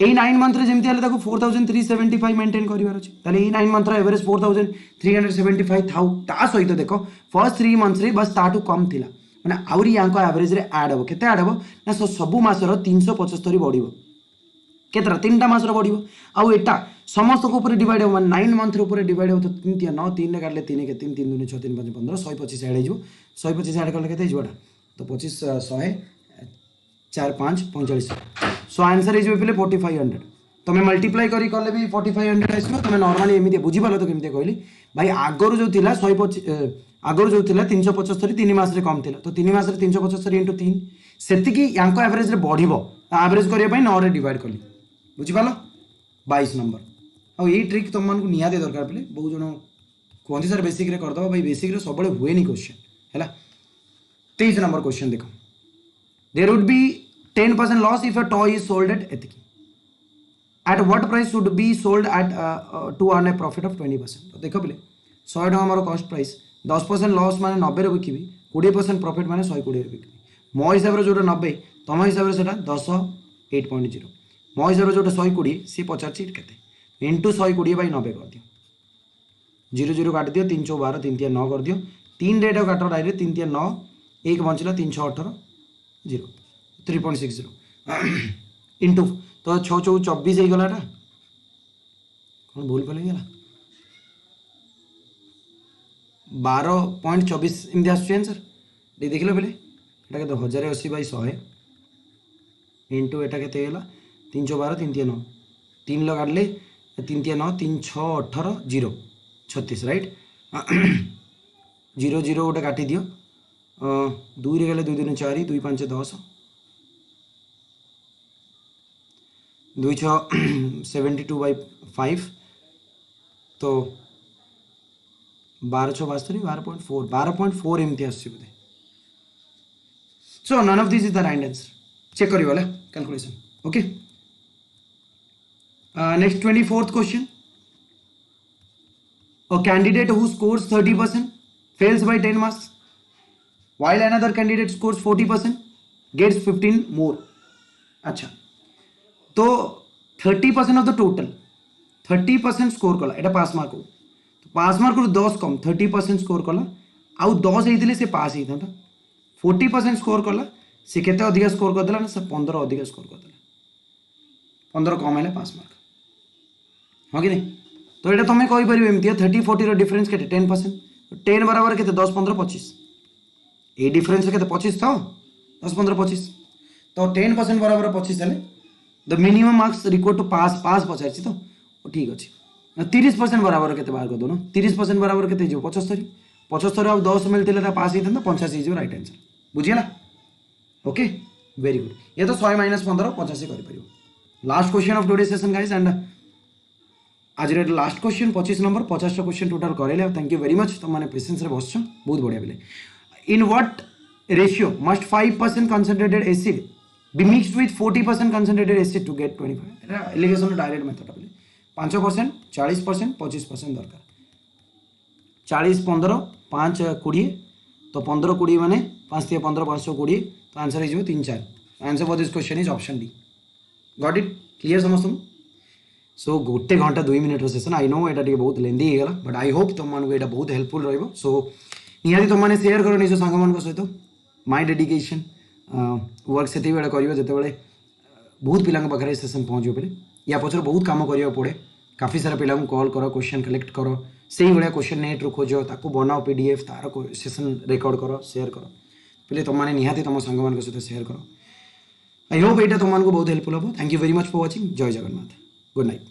ए 9 मंथ रे जेमती हले 4375 मेंटेन करिवार अछि ताले ए 9 मंथ रे एवरेज 4375 थाउ ता सहित देखो फर्स्ट 3 मंथ्स रे बस ताटू कम थिला माने आउरी यांको एवरेज रे ऐड हो केते ऐड हो ना सब मास रो 375 बढ़िबो केतरा 3टा मास रो बढ़िबो आउ एटा समस्त को ऊपर डिवाइड हो 9 मंथ रो ऊपर डिवाइड हो तो 3 3 9 3 रे काटले 3 के 3 3 2 6 3 5 15 125 ऐड हो 125 ऐड करले केते हिजोटा तो 25 100 4 5 45 सो आंसर इज पे 4500 तुम मल्टीप्लाई करी कले भी 4500 आसो तुम नॉर्मली एमती बुझीपाल तो केमती कहली भाई आगरू जो थिला 125 आगुरी जो थिला 375 3 मास रे कम थिला तो 3 मास रे 375 इंटू 3 सेतिकी यांको एवरेज रे बढ़िबो एवरेज करिया पई 9 रे डिवाइड करली बुझि पालो 22 नंबर आ ये ट्रिक तुम मन को नियादे दरकार पले बहुत जण कहते सर बेसिक रे कर दो भाई बेसिक रे सब हुए नहीं क्वेश्चन है 23 नंबर क्वेश्चन देखो there would be 10% loss if a toy is sold at what price should be sold at to earn a profit of 20%। तो देखो बोले 100 टका मोर कॉस्ट प्राइस 10% लॉस माने 90 रे बिकिबी 20% प्रॉफिट माने 120 रे बिकिबी मो हिसाब रे जोटा 90 तुम हिसाब से 10 8.0 मो हिसाब से जोटा 120 सी पचार केते इंटू 120 बाई 90 कर दियो 0 0 काट दियो 3 12 3 3 9 कर दियो 3 डेट काट डायरेक्ट 3 3 9 1 बचला 3 6 18 0 3.60 इंटू तो 6 4 24 हो गला कौन भूल पड़े गला 12.24 एमती आसुर देख लो पहले ये के 1080 बाई 100 इंटू एटा के 3 6 12 3 3 9 3 लो काटले 3 3 9 3 6 18 0 36 राइट 0 0 गोटे काटी दियो 2 रे गले 2 3 4 2 5 10 2 6 72 बाई 5 तो 12 6 72 12.4 एमती आसुची बोधे so none of this is the right answer check करियो वाला calculation okay next 24th question a candidate who scores 30% fails by 10 marks while another candidate scores 40% gets 15 more अच्छा तो 30% ऑफ द टोटल 30% स्कोर कला एटा पास mark तो पास mark रु 10 कम 30% score कला आउ 10 हेतिले से पास हेता 40% स्कोर कला से केते अधिक स्कोर कर देला ना से 15 अधिक स्कोर कर देला 15 कम हेले पास मार्क हो कि नहीं तो ये तुम्हें कही पार एमती 30 40 डिफरेन्स के 10% 10 बराबर के 10 15 25 ये डिफरेन्स के 25 था 10 15 25 तो 10% बराबर 25 हेले the minimum marks required to pass pass पचार तो ठीक अच्छे 30% बराबर के बाहर कर दो 30% बराबर के 75 75 आउ 10 मिलते पास होता 85 हो राइट आंसर बुझीगला ओके वेरी गुड ये तो 100 - 15 85 कर last question of today session guys and आज last question 25 number 50 question total करेले थैंक यू वेरी मच तुम मैंने पेशेंस रे बस बहुत बढ़िया बोले in what ratio must 5% concentrated acid be mixed with 40% concentrated acid to get 25 एटा एलिगेशन डायरेक्ट मेथड बोले 5% 40% 25% दरकार 40 15 5 20 तो 15 20 माने 5 3 15 520 तो आंसर हो 3 4 answer for this question is option D got it clear समस्त सो गोटे घंटा 2 मिनट सेशन आई नो ये बहुत लेंदी होगा बट आई होप तुम मानक ये बहुत हेल्पफुल रहा सो निहाती तुमने सेयार कर निज सांग मान सहित माय डेडिकेशन वर्क से कर जो बहुत पिला पाखे सेशन पहुँच पे या पचर बहुत कम करा पड़े काफ़ी सारा पिला कॉल कर क्वेश्चन कलेक्ट कर से भाया क्वेश्चन नेट रु खोज ताको बनाओ PDF तार सेशन रेकर्ड कर सेयार कर पे तुमने निहाती तुम सांग मान सहित सेयार कर आई होप ये तुमको बहुत हेल्पफुल हम thank you very much for watching जय जगन्नाथ गुड नाइट।